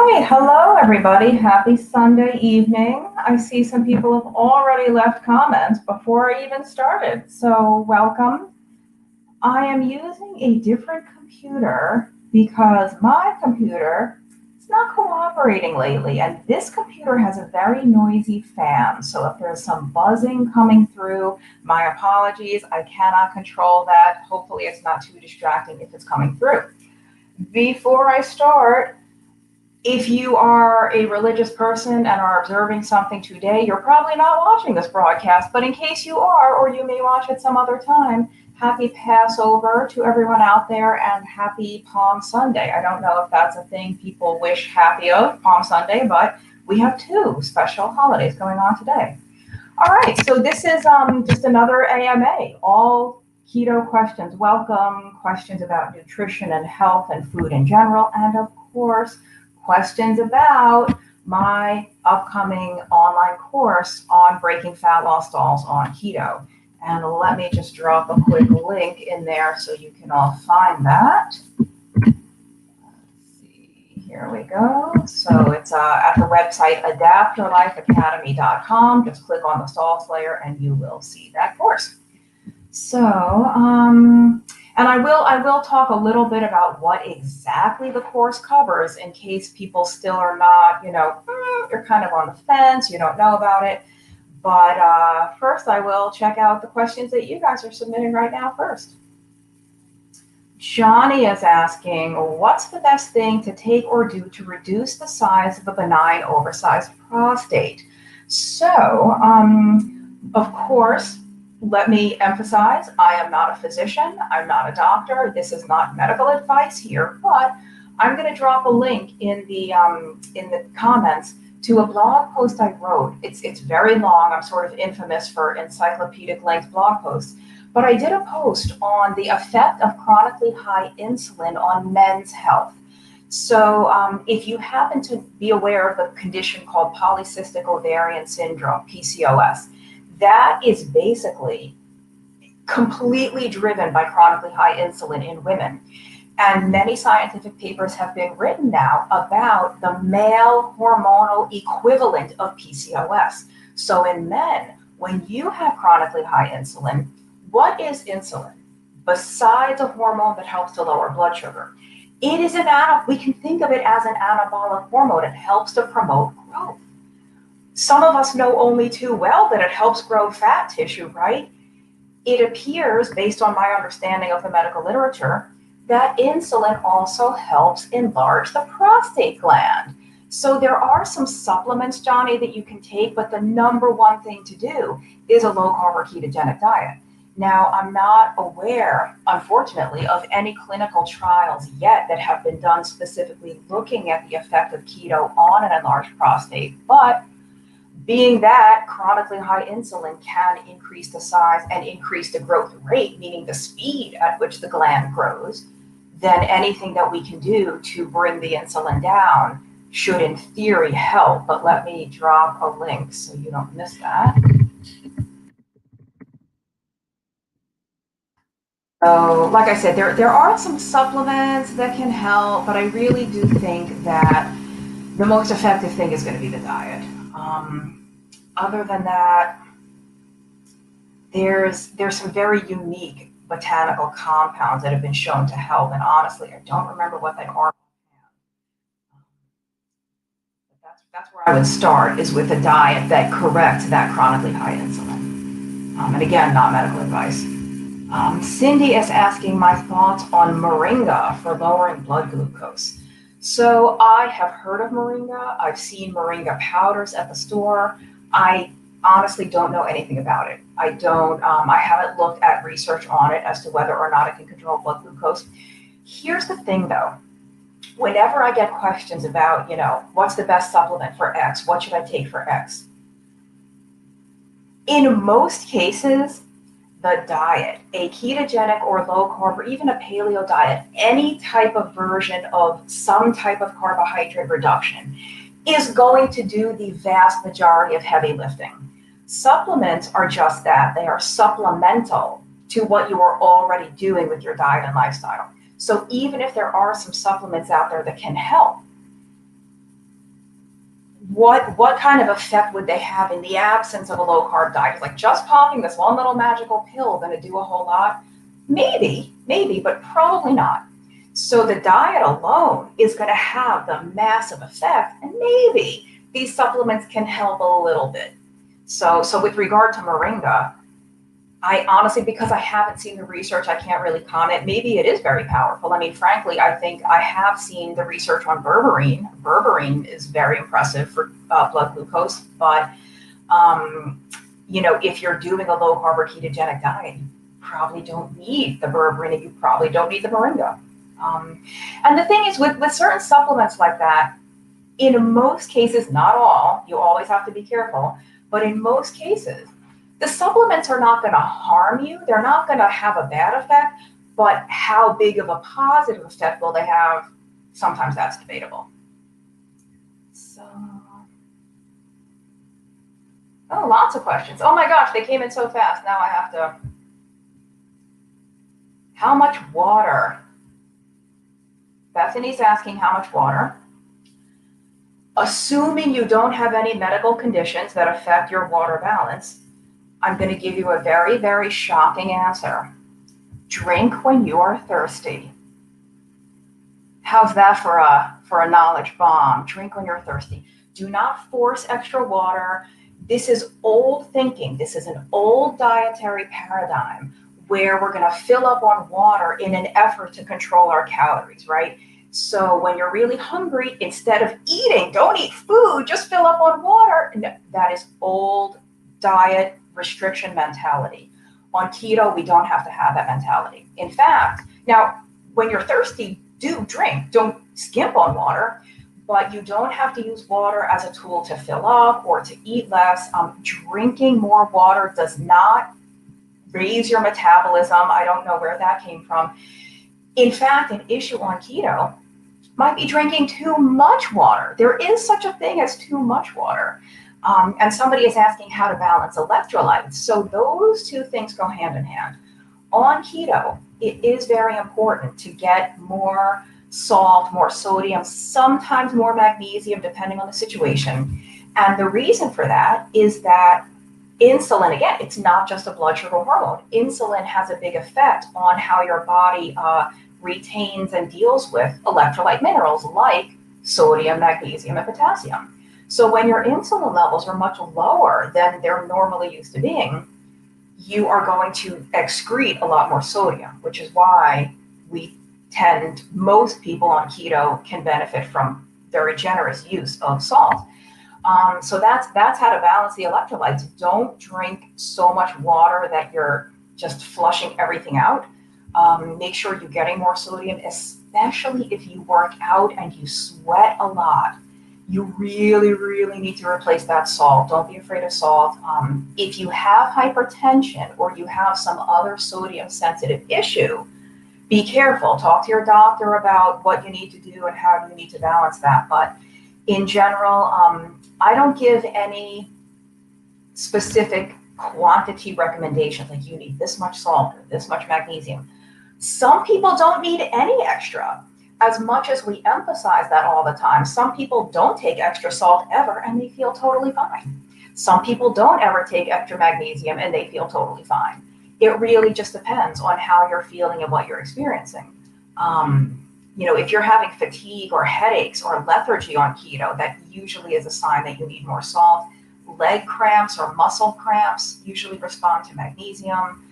right, hello everybody. Happy Sunday evening. I see some people have already left comments before I even started, so welcome. I am using a different computer because my computer is not cooperating lately, and this computer has a very noisy fan. So if there's some buzzing coming through, my apologies. I cannot control that. Hopefully it's not too distracting if it's coming through. Before I start, if you are a religious person and are observing something today, you're probably not watching this broadcast, but in case you are, or you may watch it some other time, happy Passover to everyone out there and happy Palm Sunday. I don't know if that's a thing people wish happy of, Palm Sunday, but we have two special holidays going on today. All right, so this is just another AMA, all keto questions. Welcome, questions about nutrition and health and food in general, and of course, questions about my upcoming online course on breaking fat loss stalls on keto. And let me just drop a quick link in there so you can all find that. Let's see, here we go. So it's at the website adaptyourlifeacademy.com. Just click on the Stall Slayer and you will see that course. So, and I will talk a little bit about what exactly the course covers in case people still are not, you're kind of on the fence, you don't know about it. But first, I will check out the questions that you guys are submitting right now first. Johnny is asking, what's the best thing to take or do to reduce the size of a benign oversized prostate? So, of course, let me emphasize, I am not a physician. I'm not a doctor. This is not medical advice here, but I'm going to drop a link in the comments to a blog post I wrote. It's very long. I'm sort of infamous for encyclopedic length blog posts, but I did a post on the effect of chronically high insulin on men's health. So if you happen to be aware of the condition called polycystic ovarian syndrome, PCOS, that is basically completely driven by chronically high insulin in women. And many scientific papers have been written now about the male hormonal equivalent of PCOS. So in men, when you have chronically high insulin, what is insulin? Besides a hormone that helps to lower blood sugar, it is we can think of it as an anabolic hormone. It helps to promote growth. Some of us know only too well that it helps grow fat tissue, right? It appears, based on my understanding of the medical literature, that insulin also helps enlarge the prostate gland. So there are some supplements, Johnny, that you can take, but the number one thing to do is a low-carb or ketogenic diet. Now, I'm not aware, unfortunately, of any clinical trials yet that have been done specifically looking at the effect of keto on an enlarged prostate, but being that chronically high insulin can increase the size and increase the growth rate, meaning the speed at which the gland grows, then anything that we can do to bring the insulin down should in theory help. But let me drop a link so you don't miss that. So like I said, there are some supplements that can help, but I really do think that the most effective thing is going to be the diet. Other than that, there's some very unique botanical compounds that have been shown to help, and honestly, I don't remember what they are. But that's where I would start, is with a diet that corrects that chronically high insulin. And again, not medical advice. Cindy is asking my thoughts on moringa for lowering blood glucose. So I have heard of moringa. I've seen moringa powders at the store. I honestly don't know anything about it. I haven't looked at research on it as to whether or not it can control blood glucose. Here's the thing though, whenever I get questions about, what's the best supplement for X? What should I take for X? In most cases, the diet, a ketogenic or low carb, or even a paleo diet, any type of version of some type of carbohydrate reduction is going to do the vast majority of heavy lifting. Supplements are just that. They are supplemental to what you are already doing with your diet and lifestyle. So even if there are some supplements out there that can help, what kind of effect would they have in the absence of a low carb diet? It's like just popping this one little magical pill going to do a whole lot? Maybe, but probably not. So the diet alone is going to have the massive effect, and maybe these supplements can help a little bit. So with regard to moringa, I honestly, because I haven't seen the research, I can't really comment. Maybe it is very powerful. I mean, frankly, I think I have seen the research on berberine. Berberine is very impressive for blood glucose, but if you're doing a low carb or ketogenic diet, you probably don't need the berberine, and you probably don't need the moringa. And the thing is, with certain supplements like that, in most cases, not all, you always have to be careful, but in most cases, the supplements are not going to harm you. They're not going to have a bad effect, but how big of a positive effect will they have? Sometimes that's debatable. So, lots of questions. Oh my gosh, they came in so fast. Now I have to. How much water? Bethany's asking how much water. Assuming you don't have any medical conditions that affect your water balance, I'm going to give you a very, very shocking answer. Drink when you are thirsty. How's that for a knowledge bomb? Drink when you're thirsty. Do not force extra water. This is old thinking. This is an old dietary paradigm where we're going to fill up on water in an effort to control our calories, right? So when you're really hungry, instead of eating, don't eat food, just fill up on water. No, that is old diet restriction mentality. On keto, we don't have to have that mentality. In fact, now, when you're thirsty, do drink. Don't skimp on water, but you don't have to use water as a tool to fill up or to eat less. Drinking more water does not raise your metabolism. I don't know where that came from. In fact, an issue on keto might be drinking too much water. There is such a thing as too much water. And somebody is asking how to balance electrolytes. So those two things go hand in hand. On keto, it is very important to get more salt, more sodium, sometimes more magnesium, depending on the situation. And the reason for that is that insulin, again, it's not just a blood sugar hormone. Insulin has a big effect on how your body retains and deals with electrolyte minerals like sodium, magnesium, and potassium. So when your insulin levels are much lower than they're normally used to being, you are going to excrete a lot more sodium, which is why most people on keto can benefit from very generous use of salt. So that's how to balance the electrolytes. Don't drink so much water that you're just flushing everything out. Make sure you're getting more sodium, especially if you work out and you sweat a lot. You really, really need to replace that salt. Don't be afraid of salt. If you have hypertension or you have some other sodium sensitive issue, be careful. Talk to your doctor about what you need to do and how you need to balance that. But in general, I don't give any specific quantity recommendations, like you need this much salt or this much magnesium. Some people don't need any extra. As much as we emphasize that all the time, some people don't take extra salt ever and they feel totally fine. Some people don't ever take extra magnesium and they feel totally fine. It really just depends on how you're feeling and what you're experiencing. If you're having fatigue or headaches or lethargy on keto, that usually is a sign that you need more salt. Leg cramps or muscle cramps usually respond to magnesium.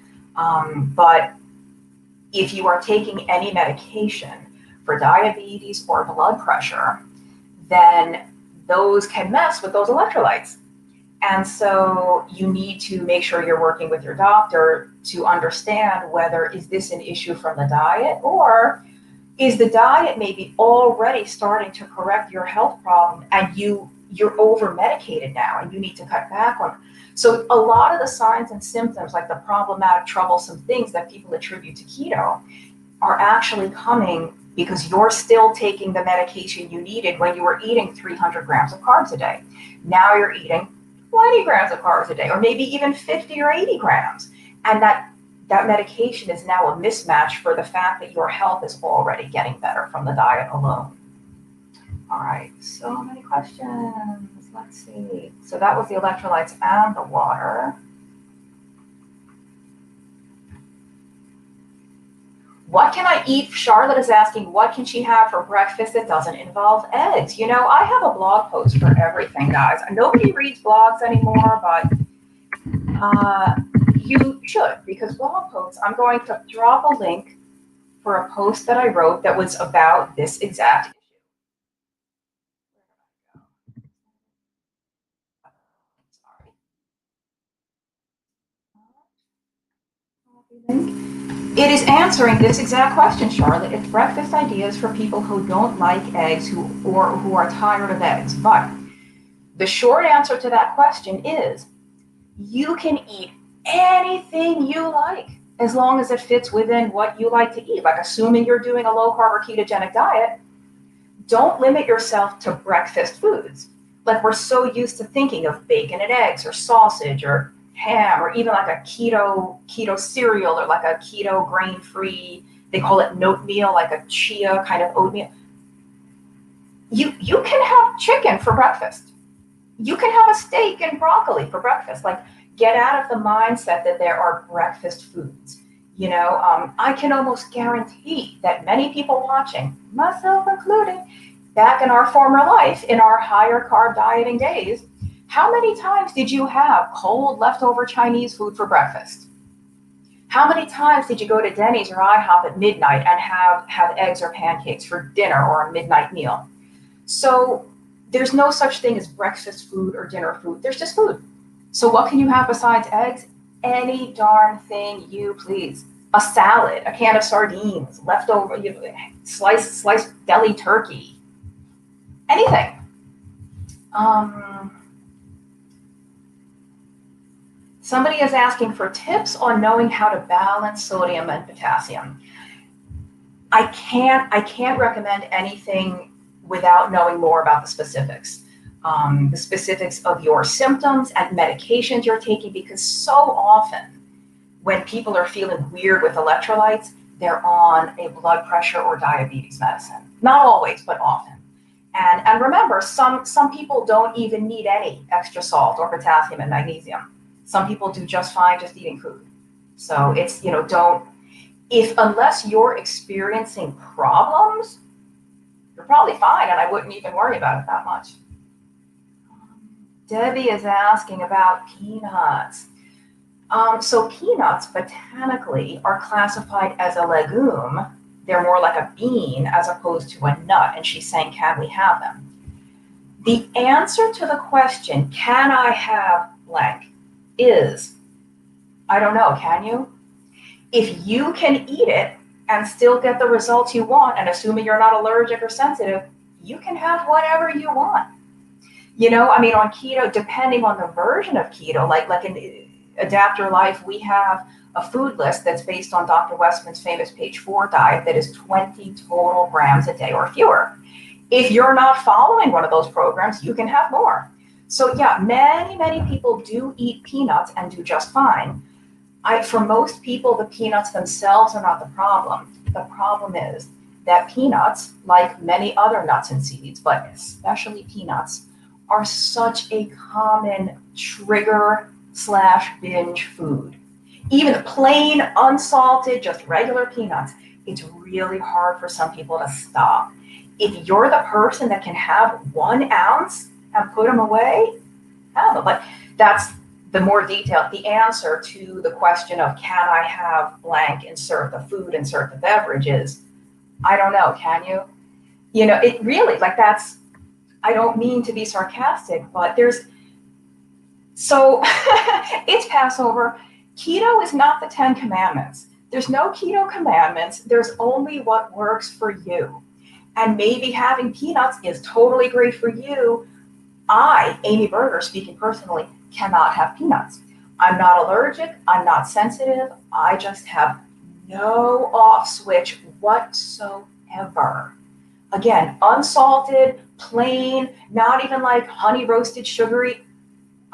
But if you are taking any medication for diabetes or blood pressure, then those can mess with those electrolytes. And so you need to make sure you're working with your doctor to understand whether is this an issue from the diet, or is the diet maybe already starting to correct your health problem and you're over medicated now and you need to cut back on. So a lot of the signs and symptoms, like the problematic, troublesome things that people attribute to keto, are actually coming because you're still taking the medication you needed when you were eating 300 grams of carbs a day. Now you're eating 20 grams of carbs a day, or maybe even 50 or 80 grams. And that medication is now a mismatch for the fact that your health is already getting better from the diet alone. All right, so many questions. Let's see. So that was the electrolytes and the water. What can I eat? Charlotte is asking, what can she have for breakfast that doesn't involve eggs? You know, I have a blog post for everything, guys. Nobody reads blogs anymore, but you should, because blog posts, I'm going to drop a link for a post that I wrote that was about this exact issue. It is answering this exact question, Charlotte. It's breakfast ideas for people who don't like eggs or who are tired of eggs. But the short answer to that question is you can eat anything you like as long as it fits within what you like to eat. Like assuming you're doing a low carb or ketogenic diet, don't limit yourself to breakfast foods. Like we're so used to thinking of bacon and eggs or sausage or ham or even like a keto cereal or like a keto grain-free, they call it oatmeal, like a chia kind of oatmeal. You can have chicken for breakfast. You can have a steak and broccoli for breakfast. Like get out of the mindset that there are breakfast foods. You know, I can almost guarantee that many people watching, myself including, back in our former life, in our higher carb dieting days, how many times did you have cold leftover Chinese food for breakfast? How many times did you go to Denny's or IHOP at midnight and have eggs or pancakes for dinner or a midnight meal? So there's no such thing as breakfast food or dinner food. There's just food. So what can you have besides eggs? Any darn thing you please. A salad, a can of sardines, leftover, sliced deli turkey, anything. Somebody is asking for tips on knowing how to balance sodium and potassium. I can't recommend anything without knowing more about the specifics of your symptoms and medications you're taking, because so often when people are feeling weird with electrolytes, they're on a blood pressure or diabetes medicine. Not always, but often. And remember, some people don't even need any extra salt or potassium and magnesium. Some people do just fine just eating food. So it's, unless you're experiencing problems, you're probably fine, and I wouldn't even worry about it that much. Debbie is asking about peanuts. So peanuts botanically are classified as a legume. They're more like a bean as opposed to a nut. And she's saying, can we have them? The answer to the question, can I have blank, is, I don't know, can you? If you can eat it and still get the results you want, and assuming you're not allergic or sensitive, you can have whatever you want. On keto, depending on the version of keto, like in Adapt Your Life, we have a food list that's based on Dr. Westman's famous page 4 diet that is 20 total grams a day or fewer. If you're not following one of those programs, you can have more. So yeah, many people do eat peanuts and do just fine. For most people, the peanuts themselves are not the problem. The problem is that peanuts, like many other nuts and seeds, but especially peanuts, are such a common trigger/binge food. Even plain, unsalted, just regular peanuts, it's really hard for some people to stop. If you're the person that can have 1 ounce and put them away, have them. But that's the more detailed, the answer to the question of can I have blank, insert the food, insert the beverages, I don't know, can you? It really, that's, I don't mean to be sarcastic, but so it's Passover. Keto is not the 10 commandments. There's no keto commandments. There's only what works for you. And maybe having peanuts is totally great for you. I, Amy Berger, speaking personally, cannot have peanuts. I'm not allergic. I'm not sensitive. I just have no off switch whatsoever. Again, unsalted, plain, not even like honey roasted sugary.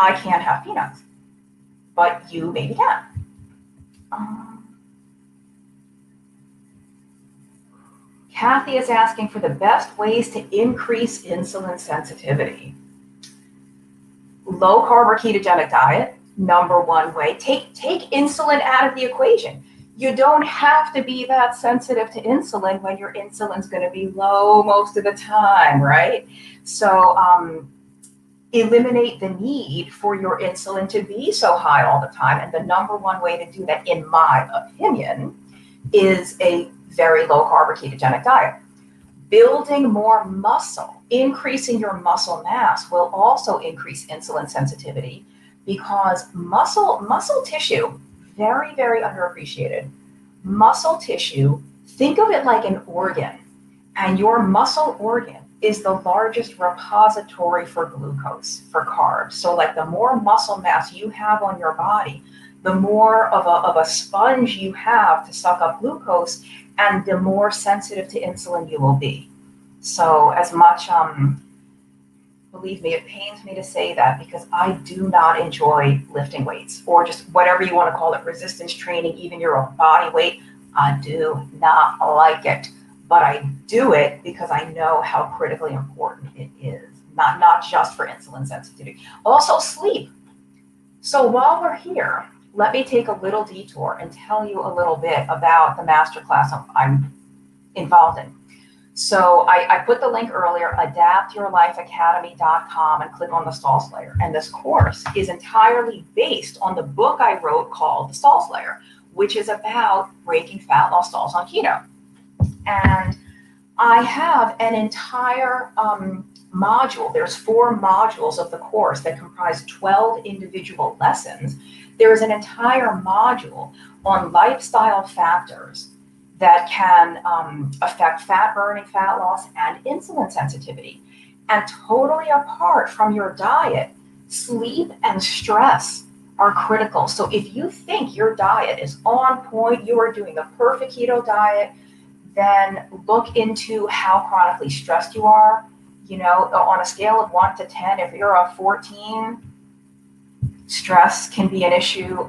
I can't have peanuts, but you maybe can. Kathy is asking for the best ways to increase insulin sensitivity. low carb or ketogenic diet, number one way. Take insulin out of the equation. You don't have to be that sensitive to insulin when your insulin's going to be low most of the time, right? So eliminate the need for your insulin to be so high all the time. And the number one way to do that, in my opinion, is a very low carb or ketogenic diet. Building more muscle, increasing your muscle mass will also increase insulin sensitivity, because muscle tissue, very, very underappreciated. Muscle tissue, think of it like an organ, and your muscle organ is the largest repository for glucose, for carbs. So like the more muscle mass you have on your body, the more of a sponge you have to suck up glucose, and the more sensitive to insulin you will be. So as much, believe me, it pains me to say that, because I do not enjoy lifting weights, or just whatever you want to call it, resistance training, even your own body weight. I do not like it, but I do it because I know how critically important it is, not just for insulin sensitivity. Also sleep. So while we're here, let me take a little detour and tell you a little bit about the masterclass I'm involved in. So I put the link earlier, adaptyourlifeacademy.com, and click on the Stall Slayer. And this course is entirely based on the book I wrote called The Stall Slayer, which is about breaking fat loss stalls on keto. And I have an entire module. There's 4 modules of the course that comprise 12 individual lessons. There is an entire module on lifestyle factors that can affect fat burning, fat loss, and insulin sensitivity. And totally apart from your diet, sleep and stress are critical. So if you think your diet is on point, you are doing the perfect keto diet, then look into how chronically stressed you are. You know, on a scale of 1 to 10, if you're a 14, stress can be an issue.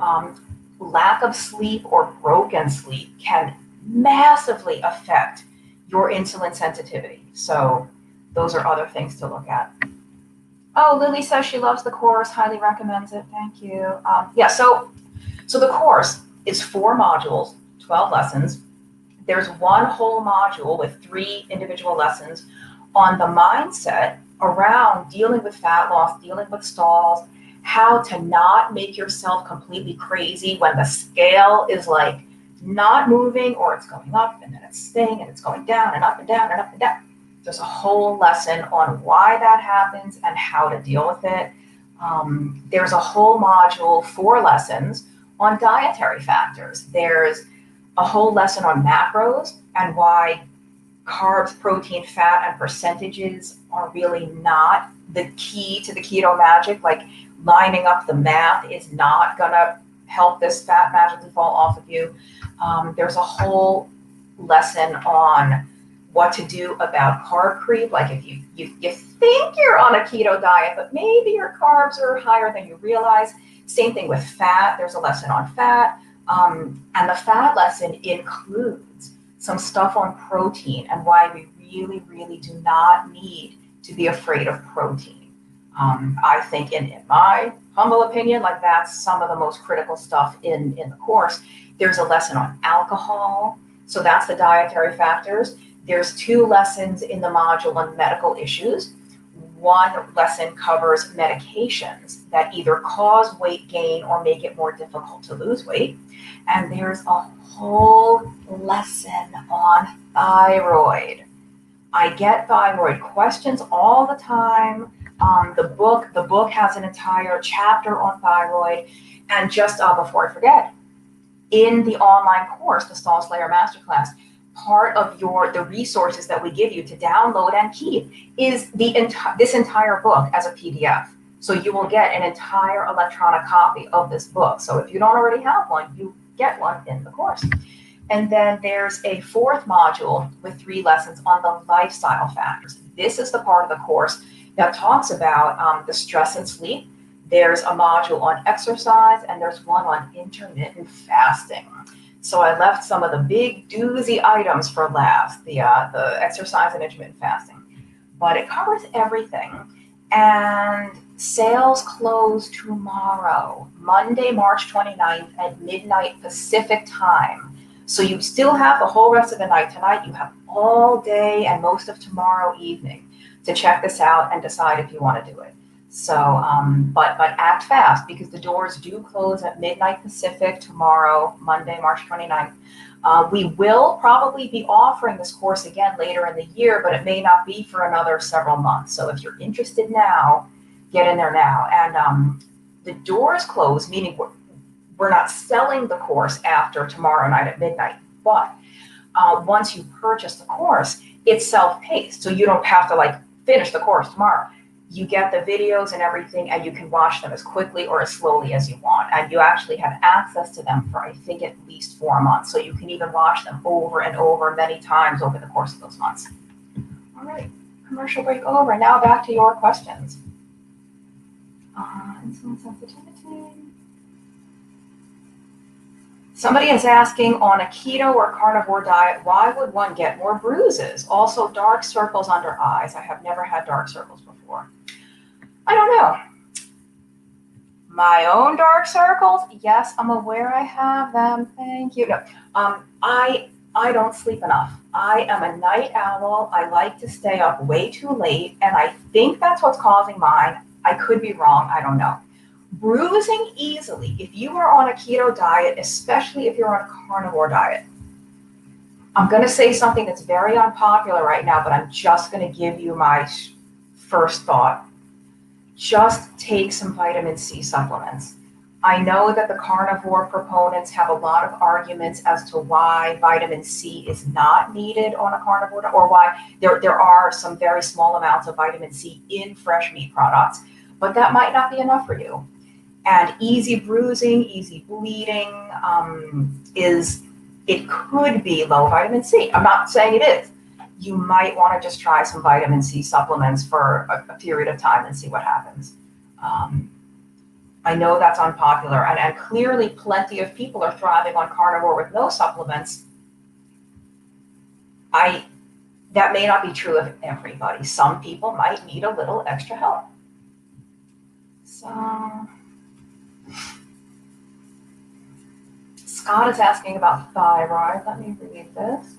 Lack of sleep or broken sleep can massively affect your insulin sensitivity. So those are other things to look at. Oh, Lily says she loves the course, highly recommends it. Thank you. So the course is 4 modules, 12 lessons. There's one whole module with 3 individual lessons on the mindset around dealing with fat loss, dealing with stalls, how to not make yourself completely crazy when the scale is like not moving, or it's going up and then it's staying and it's going down and up and down and up and down. There's a whole lesson on why that happens and how to deal with it. There's a whole module, 4 lessons on dietary factors. There's a whole lesson on macros and why carbs, protein, fat, and percentages are really not the key to the keto magic. Like lining up the math is not gonna help this fat magically fall off of you. There's a whole lesson on what to do about carb creep. Like if you think you're on a keto diet, but maybe your carbs are higher than you realize. Same thing with fat. There's a lesson on fat. And the fat lesson includes some stuff on protein and why we really, really do not need to be afraid of protein. I think in my humble opinion, like that's some of the most critical stuff in the course. There's a lesson on alcohol. So that's the dietary factors. There's 2 lessons in the module on medical issues. One lesson covers medications that either cause weight gain or make it more difficult to lose weight. And there's a whole lesson on thyroid. I get thyroid questions all the time. The book has an entire chapter on thyroid. And just before I forget, in the online course, the Stall Slayer Masterclass, part of the resources that we give you to download and keep is this entire book as a PDF. So you will get an entire electronic copy of this book. So if you don't already have one, you get one in the course. And then there's a 4th module with 3 lessons on the lifestyle factors. This is the part of the course that talks about the stress and sleep. There's a module on exercise, and there's one on intermittent fasting. So I left some of the big doozy items for last, the exercise and intermittent fasting. But it covers everything. And Sales close tomorrow, Monday, March 29th at midnight Pacific time. So you still have the whole rest of the night tonight. You have all day and most of tomorrow evening to check this out and decide if you want to do it. So, but act fast because the doors do close at midnight Pacific tomorrow, Monday, March 29th. We will probably be offering this course again later in the year, but it may not be for another several months. So if you're interested now, get in there now. And the doors close, meaning we're not selling the course after tomorrow night at midnight. But once you purchase the course, it's self-paced. So you don't have to like finish the course tomorrow. You get the videos and everything, and you can watch them as quickly or as slowly as you want. And you actually have access to them for, I think, at least 4 months. So you can even watch them over and over many times over the course of those months. All right, commercial break over. Now back to your questions. Insulin sensitivity. Somebody is asking, on a keto or carnivore diet, why would one get more bruises? Also, dark circles under eyes. I have never had dark circles before. I don't know. My own dark circles? Yes, I'm aware I have them. Thank you. No, I don't sleep enough. I am a night owl. I like to stay up way too late, and I think that's what's causing mine. I could be wrong. I don't know. Bruising easily, if you are on a keto diet, especially if you're on a carnivore diet. I'm going to say something that's very unpopular right now, but I'm just going to give you my first thought. Just take some vitamin C supplements. I know that the carnivore proponents have a lot of arguments as to why vitamin C is not needed on a carnivore diet, or why there are some very small amounts of vitamin C in fresh meat products, but that might not be enough for you. And easy bruising, easy bleeding it could be low vitamin C. I'm not saying it is. You might want to just try some vitamin C supplements for a period of time and see what happens. I know that's unpopular, and clearly plenty of people are thriving on carnivore with no supplements. That may not be true of everybody. Some people might need a little extra help. So Scott is asking about thyroid. Let me read this.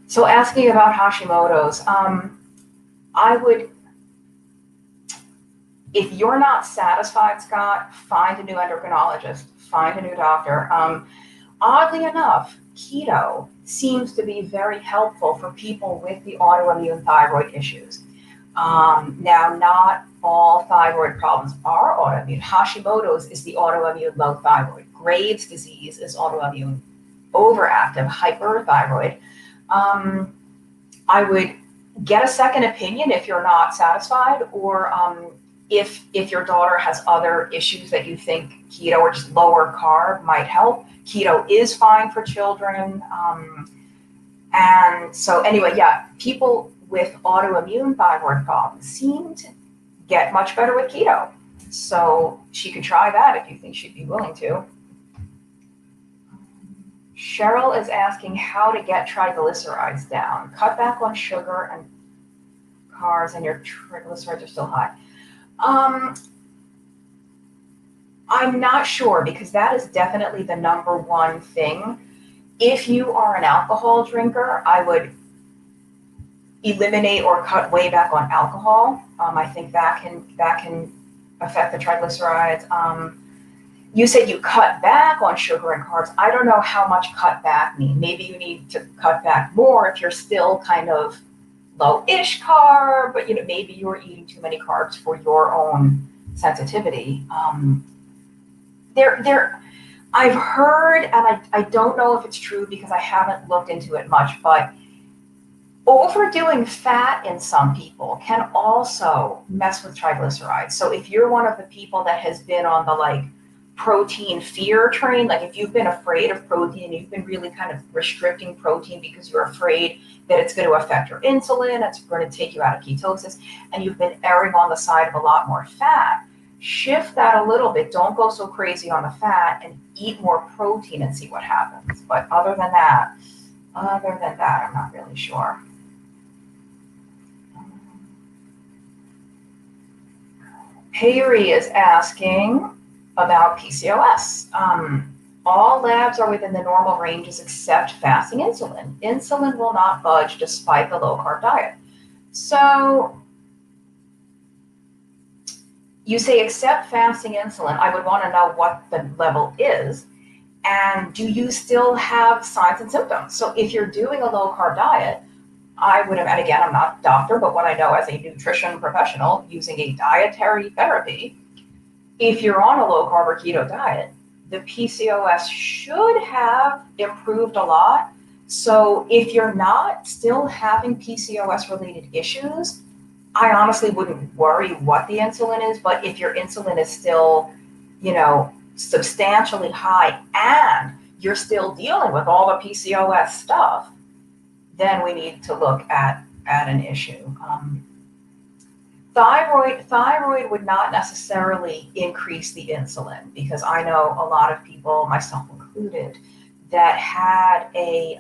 So asking about Hashimoto's, I would, if you're not satisfied, Scott, find a new endocrinologist, find a new doctor. Oddly enough, keto seems to be very helpful for people with the autoimmune thyroid issues. Now, not all thyroid problems are autoimmune. Hashimoto's is the autoimmune low thyroid. Graves' disease is autoimmune overactive hyperthyroid. I would get a second opinion if you're not satisfied, or if your daughter has other issues that you think keto or just lower carb might help. Keto is fine for children. And so anyway, yeah, people with autoimmune thyroid problems seem to get much better with keto. So she could try that if you think she'd be willing to. Cheryl is asking how to get triglycerides down. Cut back on sugar and carbs, and your triglycerides are still high. I'm not sure, because that is definitely the number one thing. If you are an alcohol drinker, I would eliminate or cut way back on alcohol. I think that can affect the triglycerides. You said you cut back on sugar and carbs. I don't know how much cut back means. Maybe you need to cut back more if you're still kind of low-ish carb, but maybe you're eating too many carbs for your own sensitivity. I've heard, and I don't know if it's true because I haven't looked into it much, but overdoing fat in some people can also mess with triglycerides. So if you're one of the people that has been on the protein fear train, if you've been afraid of protein, you've been really kind of restricting protein because you're afraid that it's going to affect your insulin, it's going to take you out of ketosis, and you've been erring on the side of a lot more fat, shift that a little bit. Don't go so crazy on the fat and eat more protein and see what happens. But other than that, I'm not really sure. Hayri is asking about PCOS. All labs are within the normal ranges except fasting insulin. Insulin will not budge despite the low carb diet. So you say except fasting insulin. I would want to know what the level is. And do you still have signs and symptoms? So if you're doing a low carb diet, I would have, and again, I'm not a doctor, but what I know as a nutrition professional using a dietary therapy, if you're on a low carb or keto diet, the PCOS should have improved a lot. So if you're not still having PCOS related issues, I honestly wouldn't worry what the insulin is, but if your insulin is still, substantially high and you're still dealing with all the PCOS stuff, then we need to look at an issue. Thyroid would not necessarily increase the insulin because I know a lot of people, myself included, that had a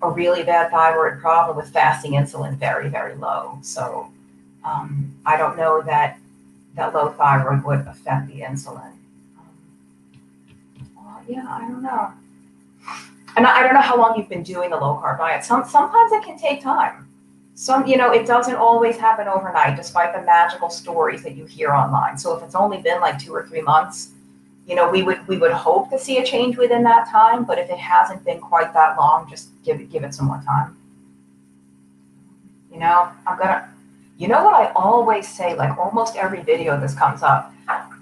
really bad thyroid problem with fasting insulin very, very low. So I don't know that low thyroid would affect the insulin. Yeah, I don't know. And I don't know how long you've been doing the low carb diet. Sometimes it can take time. It doesn't always happen overnight, despite the magical stories that you hear online. So if it's only been like 2 or 3 months, we would hope to see a change within that time. But if it hasn't been quite that long, just give it some more time. What I always say, like almost every video this comes up,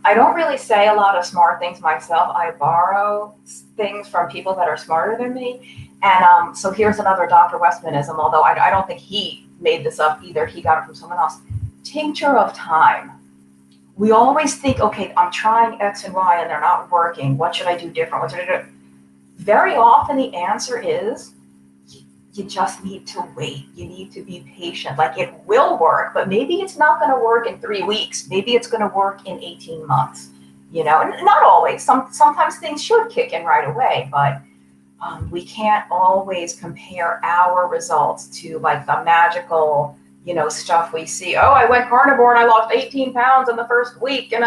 I don't really say a lot of smart things myself. I borrow things from people that are smarter than me. And so here's another Dr. Westmanism, although I don't think he made this up either. He got it from someone else. Tincture of time. We always think, okay, I'm trying X and Y and they're not working. What should I do different? What should I do? Very often the answer is you just need to wait. You need to be patient. Like it will work, but maybe it's not going to work in 3 weeks. Maybe it's going to work in 18 months, and not always. Sometimes things should kick in right away, but we can't always compare our results to like the magical, stuff we see. Oh, I went carnivore and I lost 18 pounds in the first week. And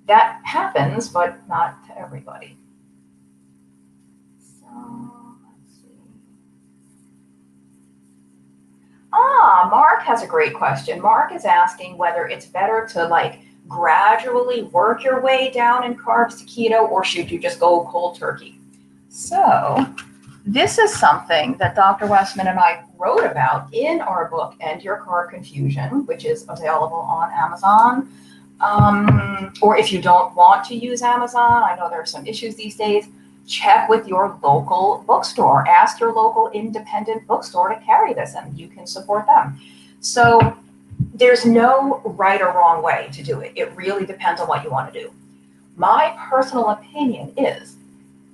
that happens, but not to everybody. Mark has a great question. Mark is asking whether it's better to like gradually work your way down in carbs to keto, or should you just go cold turkey? So this is something that Dr. Westman and I wrote about in our book, End Your Carb Confusion, which is available on Amazon. Or if you don't want to use Amazon, I know there are some issues these days, check with your local bookstore. Ask your local independent bookstore to carry this, and you can support them. So there's no right or wrong way to do it. It really depends on what you want to do. My personal opinion is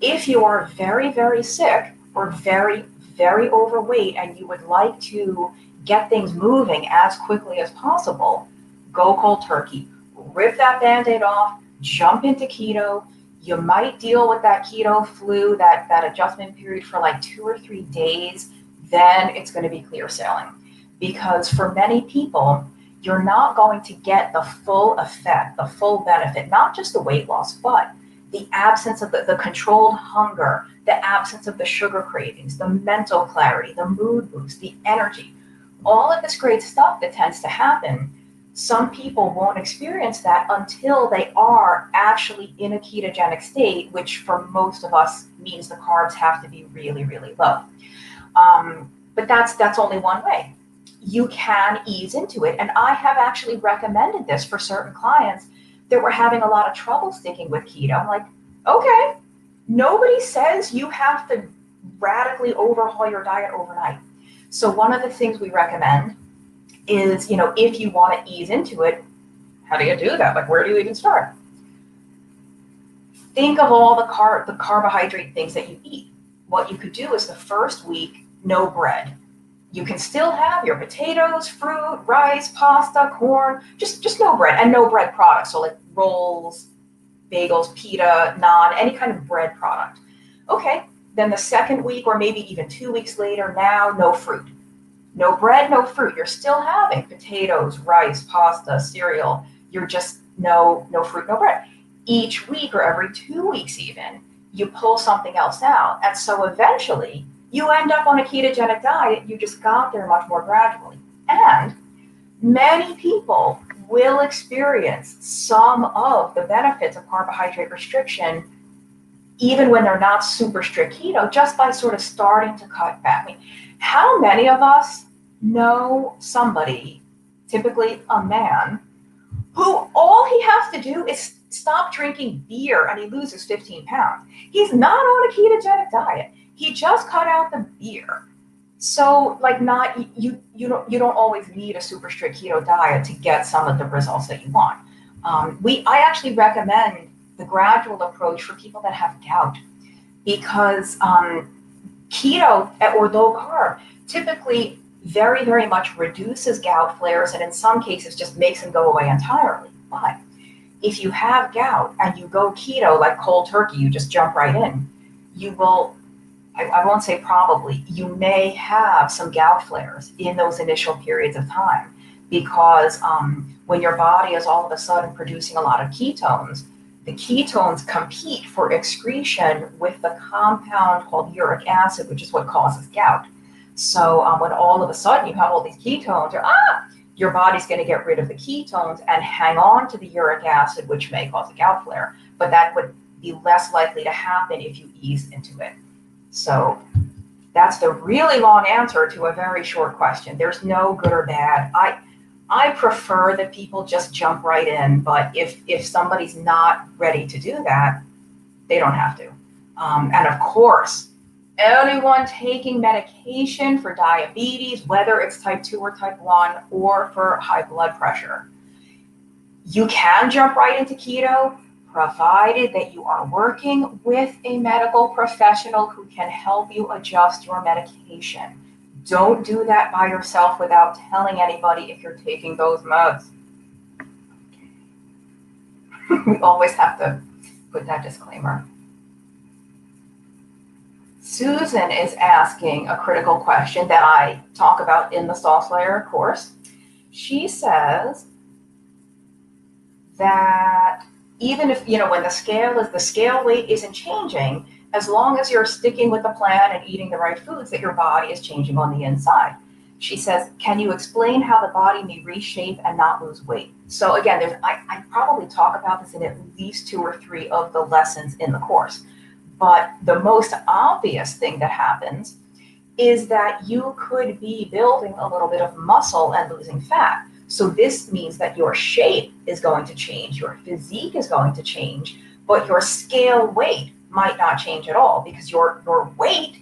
if you are very, very sick or very, very overweight and you would like to get things moving as quickly as possible, go cold turkey. Rip that Band-Aid off, jump into keto. You might deal with that keto flu, that adjustment period for like 2 or 3 days. Then it's going to be clear sailing. Because for many people, you're not going to get the full effect, the full benefit, not just the weight loss, but the absence of the controlled hunger, the absence of the sugar cravings, the mental clarity, the mood boost, the energy, all of this great stuff that tends to happen. Some people won't experience that until they are actually in a ketogenic state, which for most of us means the carbs have to be really, really low. But that's only one way. You can ease into it. And I have actually recommended this for certain clients that were having a lot of trouble sticking with keto. I'm like, okay, nobody says you have to radically overhaul your diet overnight. So one of the things we recommend is, if you want to ease into it, how do you do that? Like, where do you even start? Think of all the carbohydrate things that you eat. What you could do is the first week, no bread. You can still have your potatoes, fruit, rice, pasta, corn, just no bread, and no bread products. So like rolls, bagels, pita, naan, any kind of bread product. Okay, then the second week or maybe even 2 weeks later, now no fruit. No bread, no fruit. You're still having potatoes, rice, pasta, cereal. You're just no fruit, no bread. Each week or every 2 weeks even, you pull something else out. And so eventually you end up on a ketogenic diet. You just got there much more gradually. And many people will experience some of the benefits of carbohydrate restriction even when they're not super strict keto, just by sort of starting to cut back. I mean, how many of us know somebody, typically a man, who all he has to do is stop drinking beer and he loses 15 pounds? He's not on a ketogenic diet. He just cut out the beer. So like not you don't always need a super strict keto diet to get some of the results that you want. I actually recommend the gradual approach for people that have gout, because keto or low carb typically very, very much reduces gout flares, and in some cases just makes them go away entirely. But if you have gout and you go keto like cold turkey, you just jump right in, you will, I won't say probably, you may have some gout flares in those initial periods of time, because when your body is all of a sudden producing a lot of ketones, the ketones compete for excretion with the compound called uric acid, which is what causes gout. So when all of a sudden you have all these ketones, your body's going to get rid of the ketones and hang on to the uric acid, which may cause a gout flare. But that would be less likely to happen if you ease into it. So that's the really long answer to a very short question. There's no good or bad. I prefer that people just jump right in, but if somebody's not ready to do that, they don't have to. And of course, anyone taking medication for diabetes, whether it's type 2 or type 1, or for high blood pressure, you can jump right into keto, provided that you are working with a medical professional who can help you adjust your medication. Don't do that by yourself without telling anybody if you're taking those meds. We always have to put that disclaimer. Susan is asking a critical question that I talk about in the Stall Slayer course. She says that even if, when the scale weight isn't changing, as long as you're sticking with the plan and eating the right foods, that your body is changing on the inside. She says, can you explain how the body may reshape and not lose weight? So again, I probably talk about this in at least 2 or 3 of the lessons in the course. But the most obvious thing that happens is that you could be building a little bit of muscle and losing fat. So this means that your shape is going to change, your physique is going to change, but your scale weight might not change at all, because your weight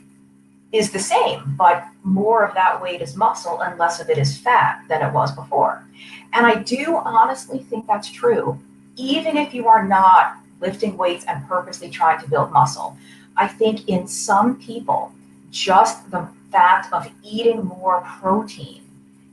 is the same, but more of that weight is muscle and less of it is fat than it was before. And I do honestly think that's true, even if you are not lifting weights and purposely trying to build muscle. I think in some people, just the fact of eating more protein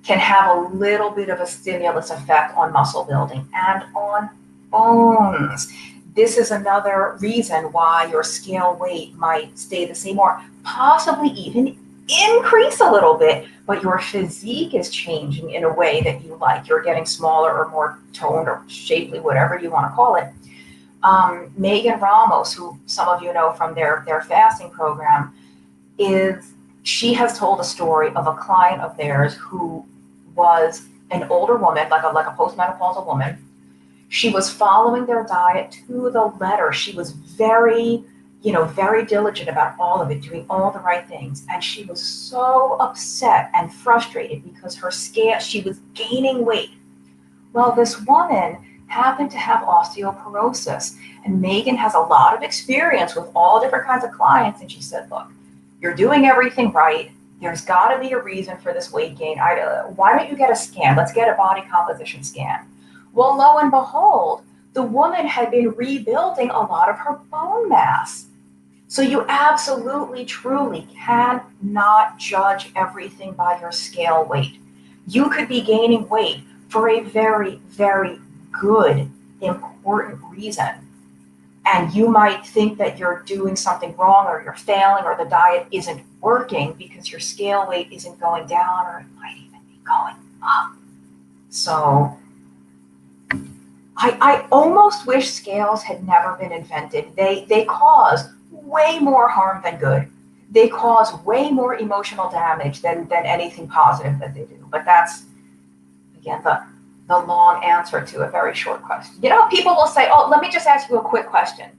can have a little bit of a stimulus effect on muscle building and on bones. This is another reason why your scale weight might stay the same or possibly even increase a little bit, but your physique is changing in a way that you like. You're getting smaller or more toned or shapely, whatever you want to call it. Megan Ramos, who some of you know from their fasting program, she has told a story of a client of theirs who was an older woman, like a postmenopausal woman. She was following their diet to the letter. She was very diligent about all of it, doing all the right things. And she was so upset and frustrated because she was gaining weight. Well, this woman happened to have osteoporosis, and Megan has a lot of experience with all different kinds of clients. And she said, look, you're doing everything right. There's got to be a reason for this weight gain. Why don't you get a scan? Let's get a body composition scan. Well, lo and behold, the woman had been rebuilding a lot of her bone mass. So you absolutely, truly cannot judge everything by your scale weight. You could be gaining weight for a very, very good, important reason. And you might think that you're doing something wrong or you're failing or the diet isn't working because your scale weight isn't going down or it might even be going up. So I almost wish scales had never been invented. They cause way more harm than good. They cause way more emotional damage than anything positive that they do. But that's, again, the long answer to a very short question. You know, people will say, oh, let me just ask you a quick question.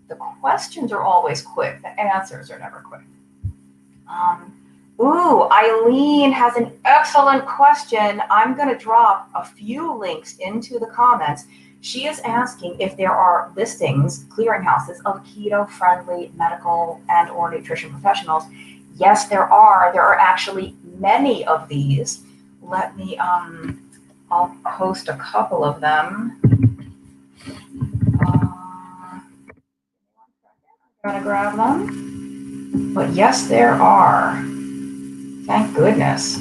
The questions are always quick. The answers are never quick. Eileen has an excellent question. I'm going to drop a few links into the comments. She is asking if there are listings, clearinghouses of keto-friendly medical and or nutrition professionals. Yes, there are. There are actually many of these. Let me, I'll post a couple of them. I'm going to grab them. But yes, there are. Thank goodness.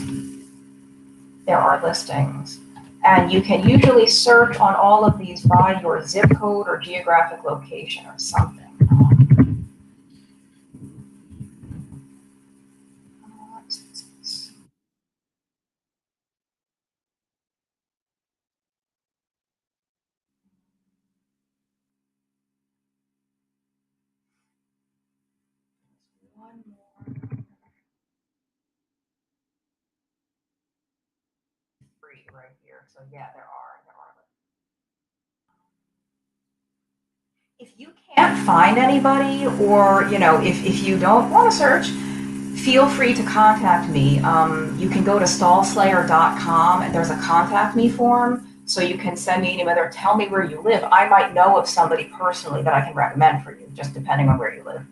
There are listings. And you can usually search on all of these by your zip code or geographic location or something. One more. Free right here. So yeah, there are. If you can't find anybody, or if you don't want to search, feel free to contact me. You can go to stallslayer.com and there's a contact me form, so you can send me an email or tell me where you live. I might know of somebody personally that I can recommend for you, just depending on where you live.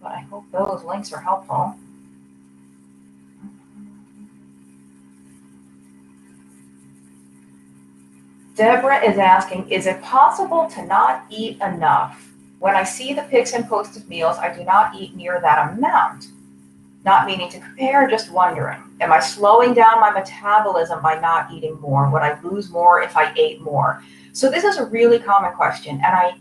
But I hope those links are helpful. Deborah is asking, is it possible to not eat enough? When I see the pics and posted meals, I do not eat near that amount. Not meaning to compare, just wondering, am I slowing down my metabolism by not eating more? Would I lose more if I ate more? So this is a really common question. And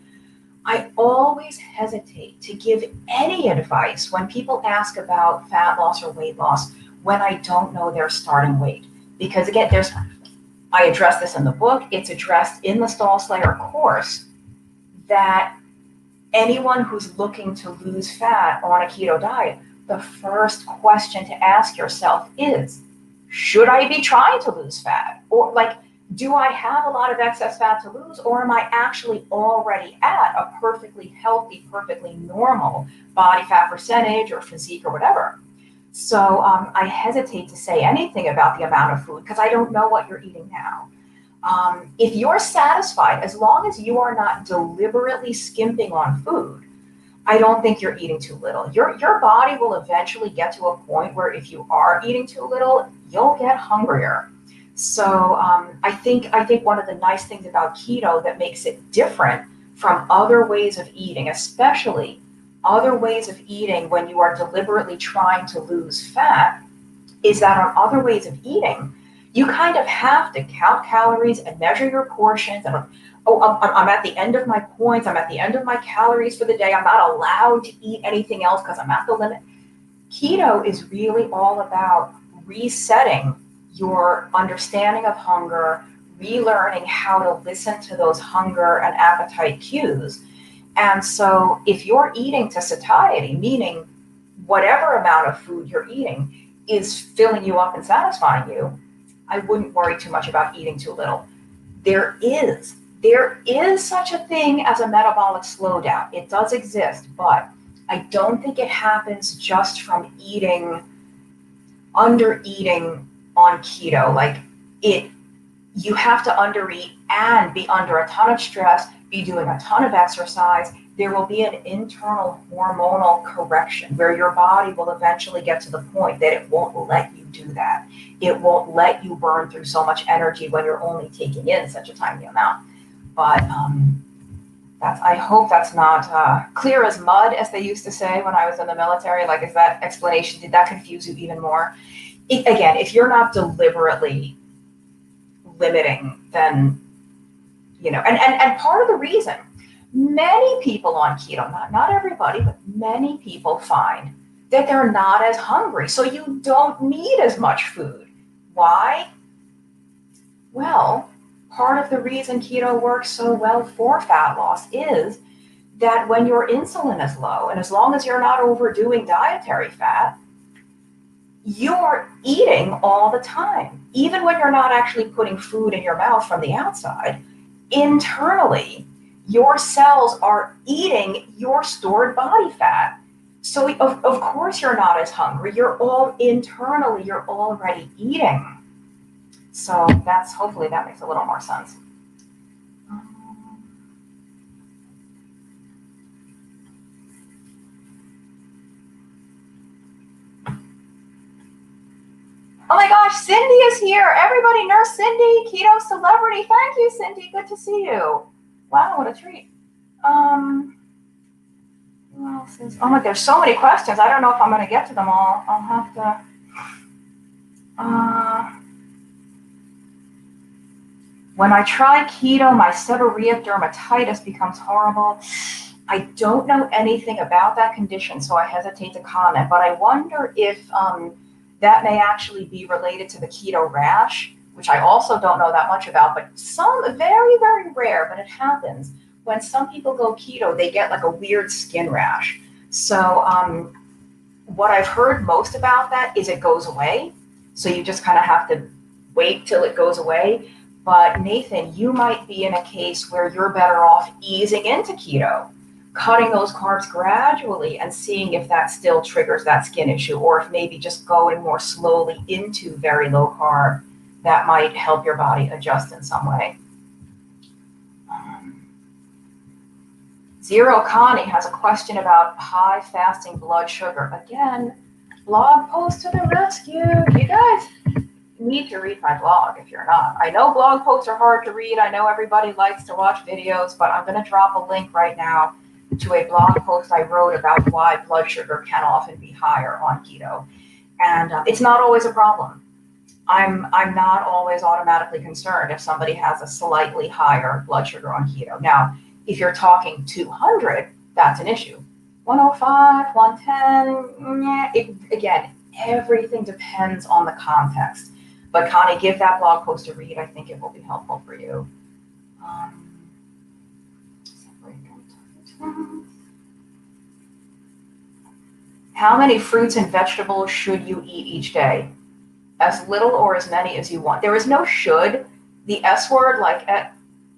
I always hesitate to give any advice when people ask about fat loss or weight loss when I don't know their starting weight. Because again, I address this in the book. It's addressed in the Stall Slayer course that anyone who's looking to lose fat on a keto diet, the first question to ask yourself is, should I be trying to lose fat? Or do I have a lot of excess fat to lose? Or am I actually already at a perfectly healthy, perfectly normal body fat percentage or physique or whatever? So I hesitate to say anything about the amount of food because I don't know what you're eating now. If you're satisfied, as long as you are not deliberately skimping on food, I don't think you're eating too little. Your body will eventually get to a point where if you are eating too little, you'll get hungrier. So I think one of the nice things about keto that makes it different from other ways of eating, especially other ways of eating when you are deliberately trying to lose fat, is that on other ways of eating, you kind of have to count calories and measure your portions. And I'm at the end of my points. I'm at the end of my calories for the day. I'm not allowed to eat anything else because I'm at the limit. Keto is really all about resetting your understanding of hunger, relearning how to listen to those hunger and appetite cues. And so if you're eating to satiety, meaning whatever amount of food you're eating is filling you up and satisfying you, I wouldn't worry too much about eating too little. There is such a thing as a metabolic slowdown. It does exist, but I don't think it happens just from under eating on keto. You have to undereat and be under a ton of stress, be doing a ton of exercise. There will be an internal hormonal correction where your body will eventually get to the point that it won't let you do that. It won't let you burn through so much energy when you're only taking in such a tiny amount. But I hope that's not clear as mud, as they used to say when I was in the military. Is that explanation, did that confuse you even more? Again, if you're not deliberately limiting, then, and part of the reason Many people on keto, not everybody, but many people find that they're not as hungry. So you don't need as much food. Why? Well, part of the reason keto works so well for fat loss is that when your insulin is low, and as long as you're not overdoing dietary fat, you're eating all the time. Even when you're not actually putting food in your mouth from the outside, internally, your cells are eating your stored body fat. So of course you're not as hungry. You're all internally, you're already eating. So hopefully that makes a little more sense. Oh my gosh, Cindy is here. Everybody, Nurse Cindy, keto celebrity. Thank you, Cindy. Good to see you. Wow, what a treat. Who else is? Oh my, there's so many questions. I don't know if I'm going to get to them all. I'll have to. When I try keto, my seborrheic dermatitis becomes horrible. I don't know anything about that condition, so I hesitate to comment. But I wonder if that may actually be related to the keto rash, which I also don't know that much about, but some very, very rare, but it happens. When some people go keto, they get like a weird skin rash. So what I've heard most about that is it goes away. So you just kind of have to wait till it goes away. But Nathan, you might be in a case where you're better off easing into keto, cutting those carbs gradually and seeing if that still triggers that skin issue, or if maybe just going more slowly into very low carb, that might help your body adjust in some way. Zero Connie has a question about high fasting blood sugar. Again, blog post to the rescue. You guys need to read my blog if you're not. I know blog posts are hard to read. I know everybody likes to watch videos, but I'm going to drop a link right now to a blog post I wrote about why blood sugar can often be higher on keto. And it's not always a problem. I'm not always automatically concerned if somebody has a slightly higher blood sugar on keto. Now, if you're talking 200, that's an issue. 105, 110, again, everything depends on the context. But Connie, give that blog post a read. I think it will be helpful for you. How many fruits and vegetables should you eat each day? As little or as many as you want. There is no should. The S word,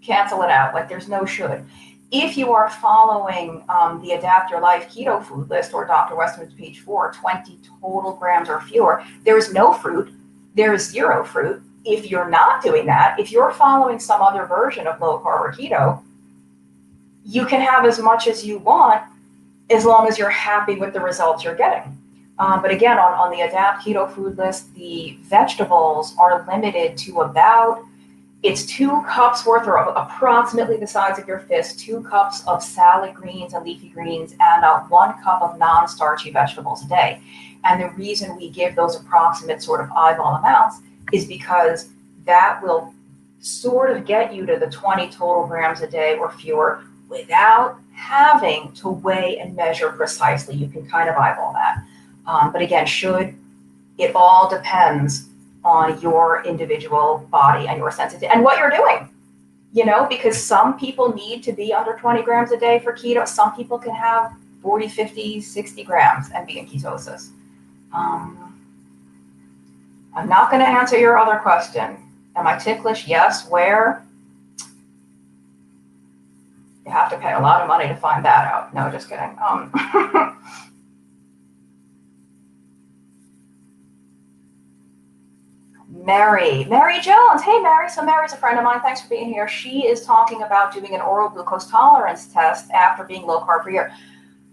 cancel it out. Like there's no should. If you are following the Adapt Your Life keto food list or Dr. Westman's page 4, 20 total grams or fewer, there is no fruit. There is zero fruit. If you're not doing that, if you're following some other version of low carb or keto, you can have as much as you want as long as you're happy with the results you're getting. But again, on the Adapt Keto food list, the vegetables are limited to it's 2 cups worth, or approximately the size of your fist, 2 cups of salad greens and leafy greens, and 1 cup of non-starchy vegetables a day. And the reason we give those approximate sort of eyeball amounts is because that will sort of get you to the 20 total grams a day or fewer without having to weigh and measure precisely. You can kind of eyeball that. But again, it all depends on your individual body and your sensitivity and what you're doing, because some people need to be under 20 grams a day for keto. Some people can have 40, 50, 60 grams and be in ketosis. I'm not going to answer your other question. Am I ticklish? Yes. Where? You have to pay a lot of money to find that out. No, just kidding. Mary Jones. Hey, Mary. So Mary's a friend of mine. Thanks for being here. She is talking about doing an oral glucose tolerance test after being low carb for a year.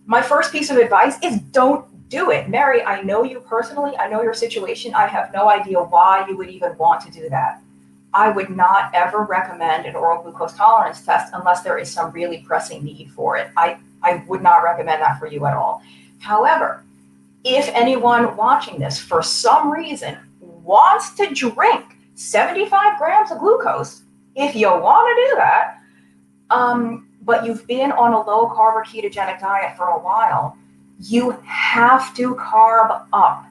My first piece of advice is don't do it. Mary, I know you personally. I know your situation. I have no idea why you would even want to do that. I would not ever recommend an oral glucose tolerance test unless there is some really pressing need for it. I would not recommend that for you at all. However, if anyone watching this for some reason wants to drink 75 grams of glucose, if you want to do that, but you've been on a low carb or ketogenic diet for a while, you have to carb up.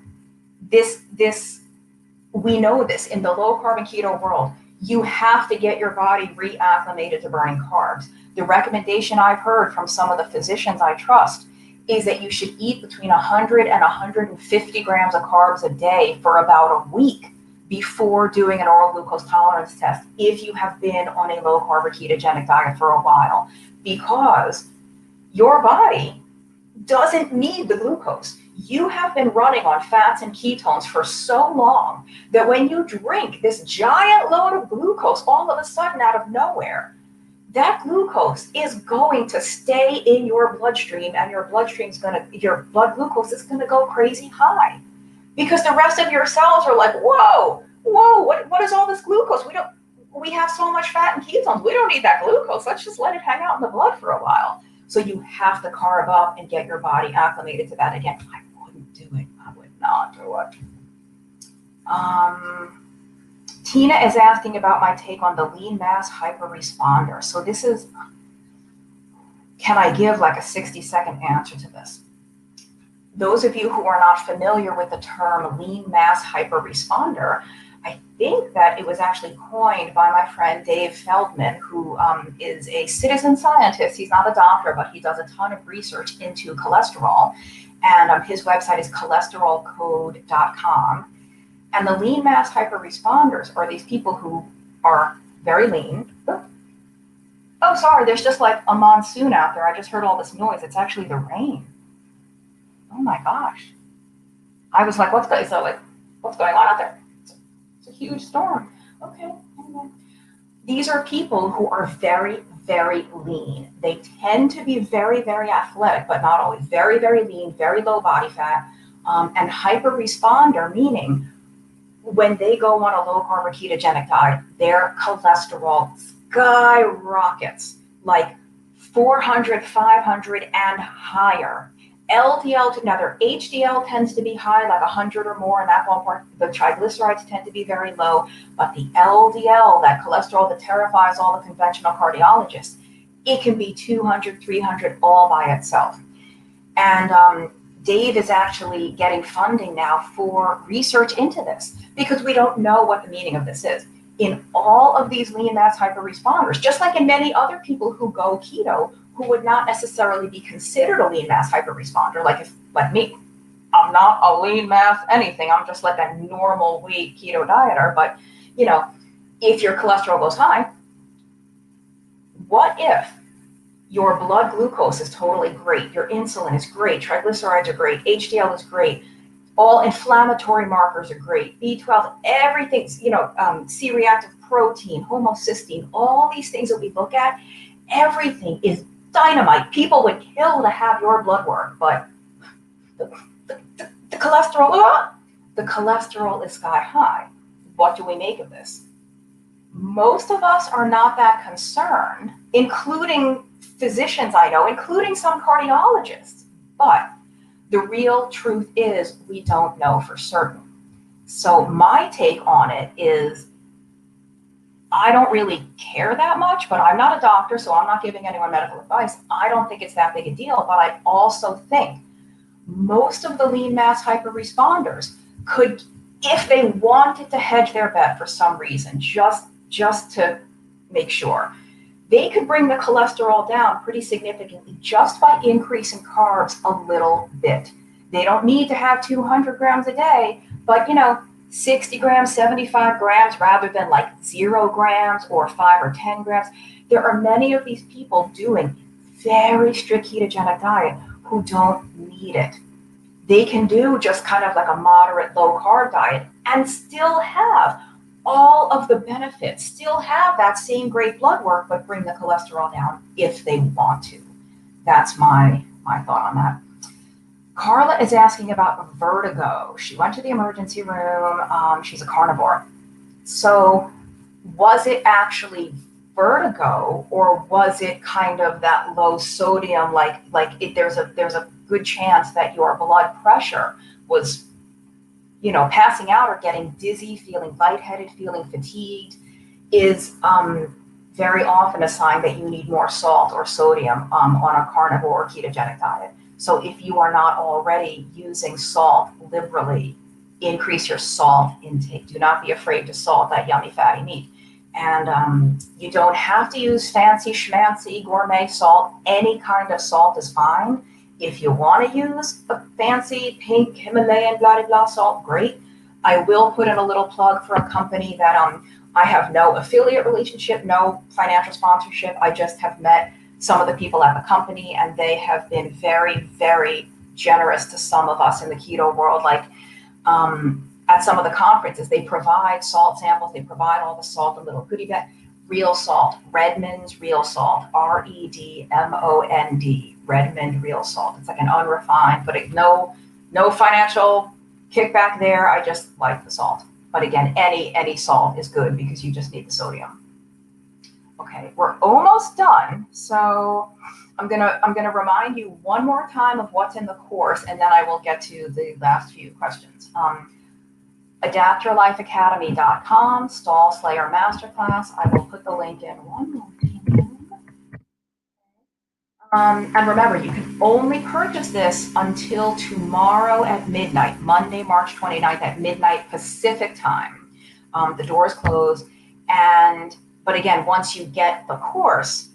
We know this in the low carb and keto world. You have to get your body reacclimated to burning carbs. The recommendation I've heard from some of the physicians I trust is that you should eat between 100 and 150 grams of carbs a day for about a week before doing an oral glucose tolerance test if you have been on a low carb or ketogenic diet for a while, because your body doesn't need the glucose. You have been running on fats and ketones for so long that when you drink this giant load of glucose all of a sudden out of nowhere, that glucose is going to stay in your bloodstream, and your blood glucose is going to go crazy high, because the rest of your cells are like, whoa, what is all this glucose? We have so much fat and ketones. We don't need that glucose. Let's just let it hang out in the blood for a while. So you have to carb up and get your body acclimated to that. Again, I wouldn't do it. I would not do it. Tina is asking about my take on the lean mass hyperresponder. So this is, can I give like a 60-second answer to this? Those of you who are not familiar with the term lean mass hyperresponder, I think that it was actually coined by my friend Dave Feldman, who is a citizen scientist. He's not a doctor, but he does a ton of research into cholesterol. And his website is cholesterolcode.com. And the lean mass hyperresponders are these people who are very lean. Oh, sorry, there's just like a monsoon out there. I just heard all this noise. It's actually the rain. Oh my gosh. I was like, what's going on out there? It's a huge storm. Okay. Anyway. These are people who are very, very lean. They tend to be very, very athletic, but not always. Very, very lean, very low body fat, and hyperresponder, meaning when they go on a low carb or ketogenic diet, their cholesterol skyrockets, like 400, 500 and higher. LDL, now their HDL tends to be high, like 100 or more in that ballpark. The triglycerides tend to be very low, but the LDL, that cholesterol that terrifies all the conventional cardiologists, it can be 200, 300 all by itself. And Dave is actually getting funding now for research into this, because we don't know what the meaning of this is. In all of these lean mass hyperresponders, just like in many other people who go keto, who would not necessarily be considered a lean mass hyperresponder, like me. I'm not a lean mass anything. I'm just like a normal weight keto dieter. But, if your cholesterol goes high, what if your blood glucose is totally great, your insulin is great, triglycerides are great, HDL is great, all inflammatory markers are great, B12, everything's, C-reactive protein, homocysteine, all these things that we look at, everything is dynamite. People would kill to have your blood work, but the cholesterol is sky high. What do we make of this? Most of us are not that concerned, including physicians I know, including some cardiologists. But the real truth is we don't know for certain. So my take on it is, I don't really care that much, but I'm not a doctor, so I'm not giving anyone medical advice. I don't think it's that big a deal, but I also think most of the lean mass hyperresponders could, if they wanted to hedge their bet for some reason, just to make sure, they could bring the cholesterol down pretty significantly just by increasing carbs a little bit. They don't need to have 200 grams a day, but 60 grams, 75 grams, rather than like 0 grams or 5 or 10 grams. There are many of these people doing very strict ketogenic diet who don't need it. They can do just kind of like a moderate low carb diet and still have all of the benefits, still have that same great blood work, but bring the cholesterol down if they want to. That's my thought on that. Carla is asking about vertigo. She went to the emergency room. She's a carnivore. So was it actually vertigo, or was it kind of that low sodium, there's a good chance that your blood pressure was, passing out or getting dizzy, feeling lightheaded, feeling fatigued? Is very often a sign that you need more salt or sodium on a carnivore or ketogenic diet. So if you are not already using salt liberally, increase your salt intake. Do not be afraid to salt that yummy fatty meat. And you don't have to use fancy schmancy gourmet salt. Any kind of salt is fine. If you want to use a fancy pink Himalayan blah blah blah salt, great. I will put in a little plug for a company that I have no affiliate relationship, no financial sponsorship. I just have met some of the people at the company, and they have been very, very generous to some of us in the keto world. Like at some of the conferences, they provide salt samples. They provide all the salt in little goodie bag. Real salt, Redmond's real salt, REDMOND, Redmond real salt. It's like an unrefined, but no financial kickback there. I just like the salt. But again, any salt is good because you just need the sodium. Okay, we're almost done. So I'm gonna remind you one more time of what's in the course, and then I will get to the last few questions. AdaptYourLifeAcademy.com, Stall Slayer Masterclass. I will put the link in one moment. And remember, you can only purchase this until tomorrow at midnight, Monday, March 29th at midnight Pacific time. The doors close. But again, once you get the course,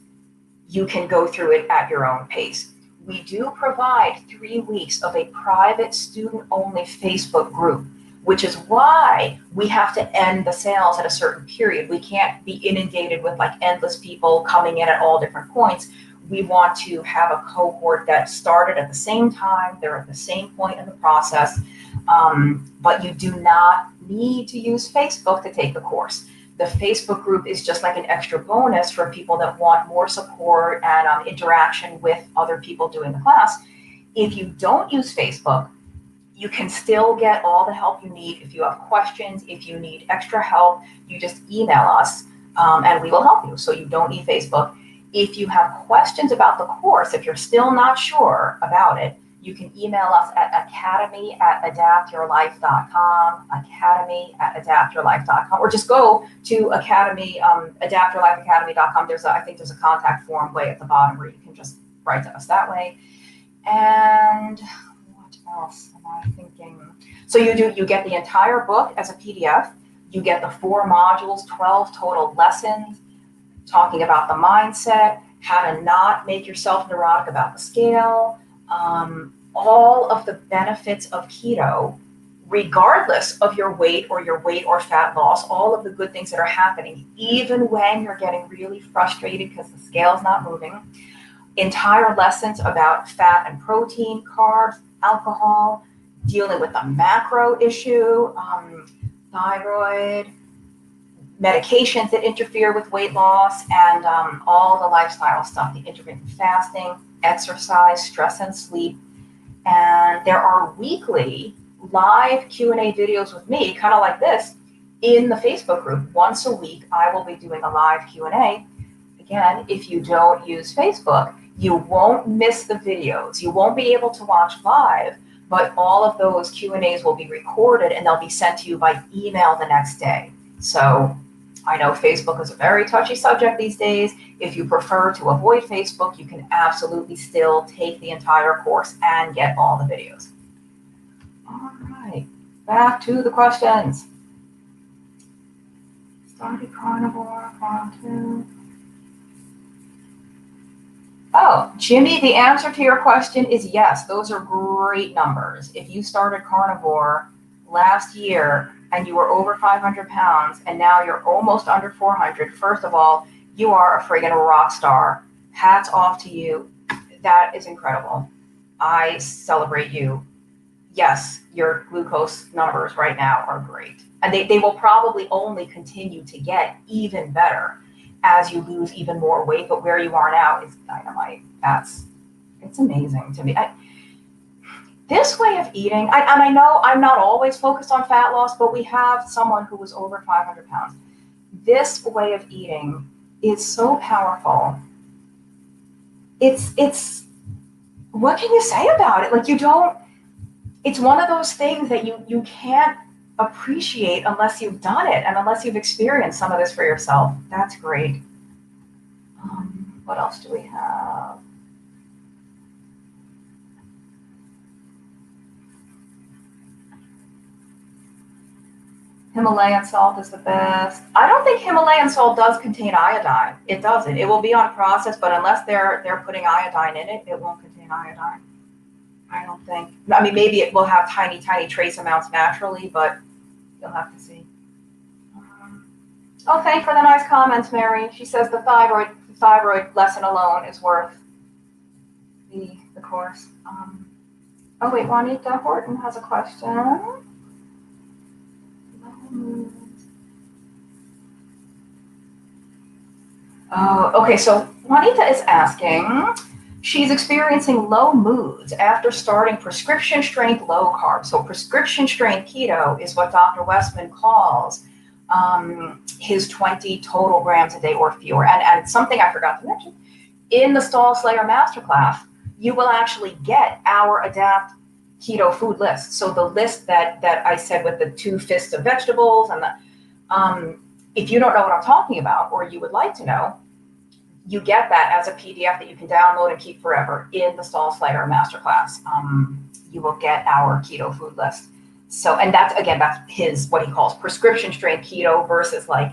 you can go through it at your own pace. We do provide 3 weeks of a private student-only Facebook group, which is why we have to end the sales at a certain period. We can't be inundated with like endless people coming in at all different points. We want to have a cohort that started at the same time. They're at the same point in the process, but you do not need to use Facebook to take the course. The Facebook group is just like an extra bonus for people that want more support and interaction with other people doing the class. If you don't use Facebook, you can still get all the help you need. If you have questions, if you need extra help, you just email us and we will help you. So you don't need Facebook. If you have questions about the course, if you're still not sure about it, you can email us at academy@adaptyourlife.com, academy@adaptyourlife.com, or just go to academy, adaptyourlifeacademy.com. I think there's a contact form way at the bottom where you can just write to us that way. And what else am I thinking? So you get the entire book as a PDF. You get the 4 modules, 12 total lessons, talking about the mindset, how to not make yourself neurotic about the scale, all of the benefits of keto, regardless of your weight or fat loss, all of the good things that are happening, even when you're getting really frustrated because the scale's not moving. Entire lessons about fat and protein, carbs, alcohol, dealing with the macro issue, thyroid, medications that interfere with weight loss, and all the lifestyle stuff, the intermittent fasting, exercise, stress and sleep. And there are weekly live Q&A videos with me, kind of like this, in the Facebook group. Once a week, I will be doing a live Q&A. Again, if you don't use Facebook, you won't miss the videos. You won't be able to watch live, but all of those Q&As will be recorded and they'll be sent to you by email the next day. So I know Facebook is a very touchy subject these days. If you prefer to avoid Facebook, you can absolutely still take the entire course and get all the videos. All right, back to the questions. Started carnivore, farm too. Oh, Jimmy, the answer to your question is yes. Those are great numbers. If you started carnivore last year and you were over 500 pounds and now you're almost under 400, first of all, you are a friggin' rock star. Hats off to you. That is incredible. I celebrate you. Yes, your glucose numbers right now are great. And they will probably only continue to get even better as you lose even more weight. But where you are now is dynamite. It's amazing to me. This way of eating, and I know I'm not always focused on fat loss, but we have someone who was over 500 pounds. This way of eating is so powerful. It's what can you say about it? Like it's one of those things that you can't appreciate unless you've done it and unless you've experienced some of this for yourself. That's great. What else do we have? Himalayan salt is the best. I don't think Himalayan salt does contain iodine. It doesn't. It will be on process, but unless they're putting iodine in it, it won't contain iodine. I don't think. I mean, maybe it will have tiny, tiny trace amounts naturally, but you'll have to see. Oh, thanks for the nice comments, Mary. She says the thyroid lesson alone is worth the course. Oh wait, Juanita Horton has a question. Oh, okay. So Juanita is asking, she's experiencing low moods after starting prescription strength low carb. So prescription strength keto is what Dr. Westman calls his 20 total grams a day or fewer. And something I forgot to mention, in the Stall Slayer Masterclass, you will actually get our Adapt keto food list. So the list that I said with the 2 fists of vegetables and the, if you don't know what I'm talking about, or you would like to know, you get that as a PDF that you can download and keep forever in the Stall Slayer Masterclass. You will get our keto food list. So, and that's his, what he calls prescription strength keto versus like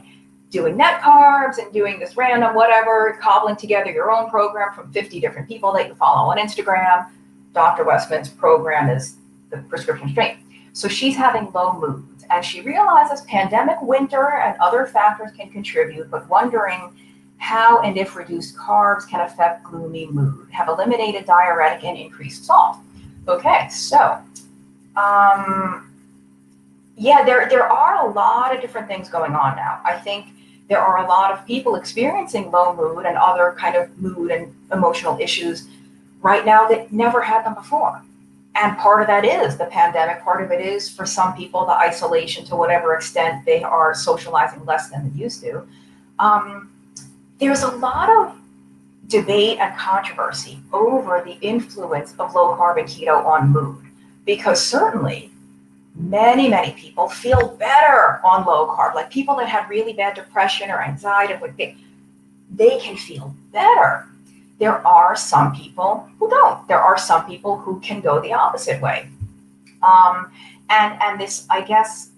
doing net carbs and doing this random whatever, cobbling together your own program from 50 different people that you follow on Instagram. Dr. Westman's program is the prescription strength. So she's having low moods and she realizes pandemic winter and other factors can contribute, but wondering how and if reduced carbs can affect gloomy mood, have eliminated diuretic and increased salt. Okay, so yeah, there are a lot of different things going on now. I think there are a lot of people experiencing low mood and other kind of mood and emotional issues right now that never had them before. And part of that is the pandemic. Part of it is, for some people, the isolation to whatever extent they are socializing less than they used to. There's a lot of debate and controversy over the influence of low carb and keto on mood, because certainly many, many people feel better on low carb. Like people that have really bad depression or anxiety, they can feel better. There are some people who don't. There are some people who can go the opposite way. And this, I guess,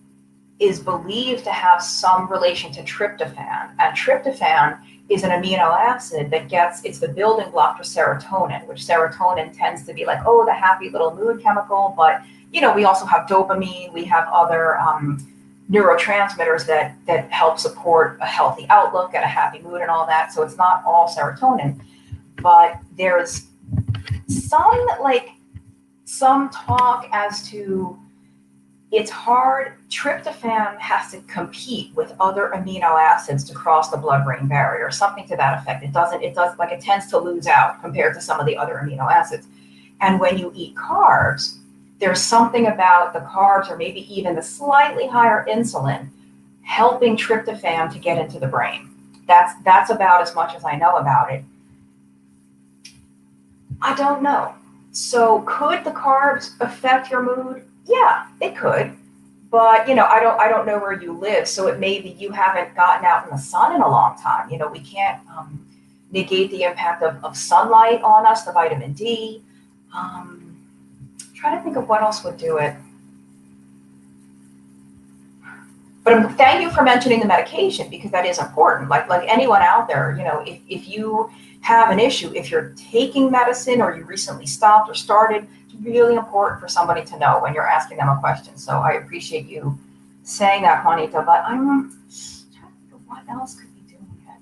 is believed to have some relation to tryptophan. And tryptophan is an amino acid that it's the building block for serotonin, which serotonin tends to be like, oh, the happy little mood chemical. But, you know, we also have dopamine. We have other neurotransmitters that help support a healthy outlook and a happy mood and all that. So it's not all serotonin. But there's some talk as to it's hard. Tryptophan has to compete with other amino acids to cross the blood-brain barrier, something to that effect. It tends to lose out compared to some of the other amino acids. And when you eat carbs, there's something about the carbs or maybe even the slightly higher insulin helping tryptophan to get into the brain. That's about as much as I know about it. I don't know. So could the carbs affect your mood? Yeah, it could. But, you know, I don't know where you live. So it may be you haven't gotten out in the sun in a long time. You know, we can't negate the impact of sunlight on us, the vitamin D. Trying to think of what else would do it. But thank you for mentioning the medication, because that is important. Like anyone out there, you know, if you have an issue, if you're taking medicine or you recently stopped or started, it's really important for somebody to know when you're asking them a question. So I appreciate you saying that, Juanita, but I'm trying to think of what else could be doing it.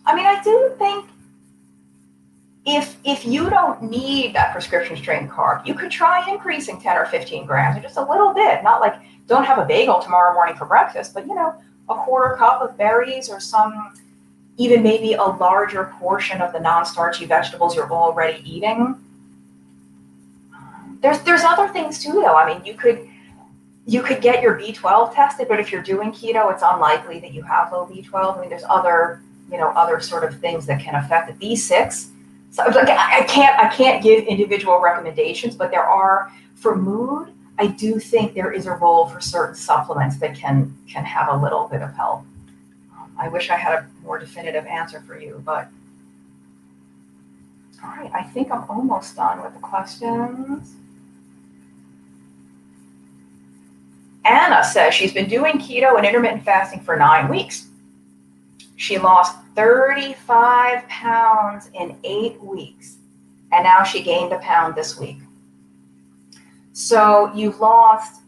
I mean, I do think if you don't need that prescription strength carb, you could try increasing 10 or 15 grams, or just a little bit, not like don't have a bagel tomorrow morning for breakfast, but, you know, a quarter cup of berries or even maybe a larger portion of the non-starchy vegetables you're already eating. There's other things too, though. I mean, you could get your B12 tested, but if you're doing keto, it's unlikely that you have low B12. I mean, there's other sort of things that can affect it. B6. So I can't give individual recommendations, but there are, for mood, I do think there is a role for certain supplements that can have a little bit of help. I wish I had a more definitive answer for you, but all right, I think I'm almost done with the questions. Anna says she's been doing keto and intermittent fasting for 9 weeks. She lost 35 pounds in 8 weeks, and now she gained a pound this week. So you've lost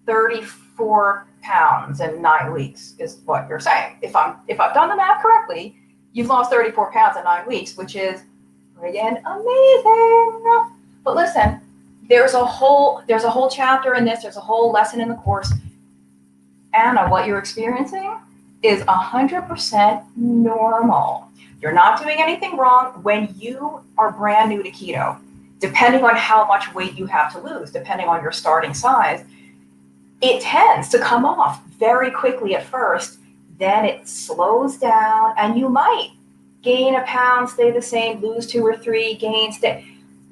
34 pounds in 9 weeks is what you're saying. If I've done the math correctly, you've lost 34 pounds in 9 weeks, which is friggin' amazing. But listen, there's a whole chapter in this, there's a whole lesson in the course. Anna, what you're experiencing is 100% normal. You're not doing anything wrong when you are brand new to keto. Depending on how much weight you have to lose, depending on your starting size, it tends to come off very quickly at first, then it slows down, and you might gain a pound, stay the same, lose 2 or 3, gain, stay.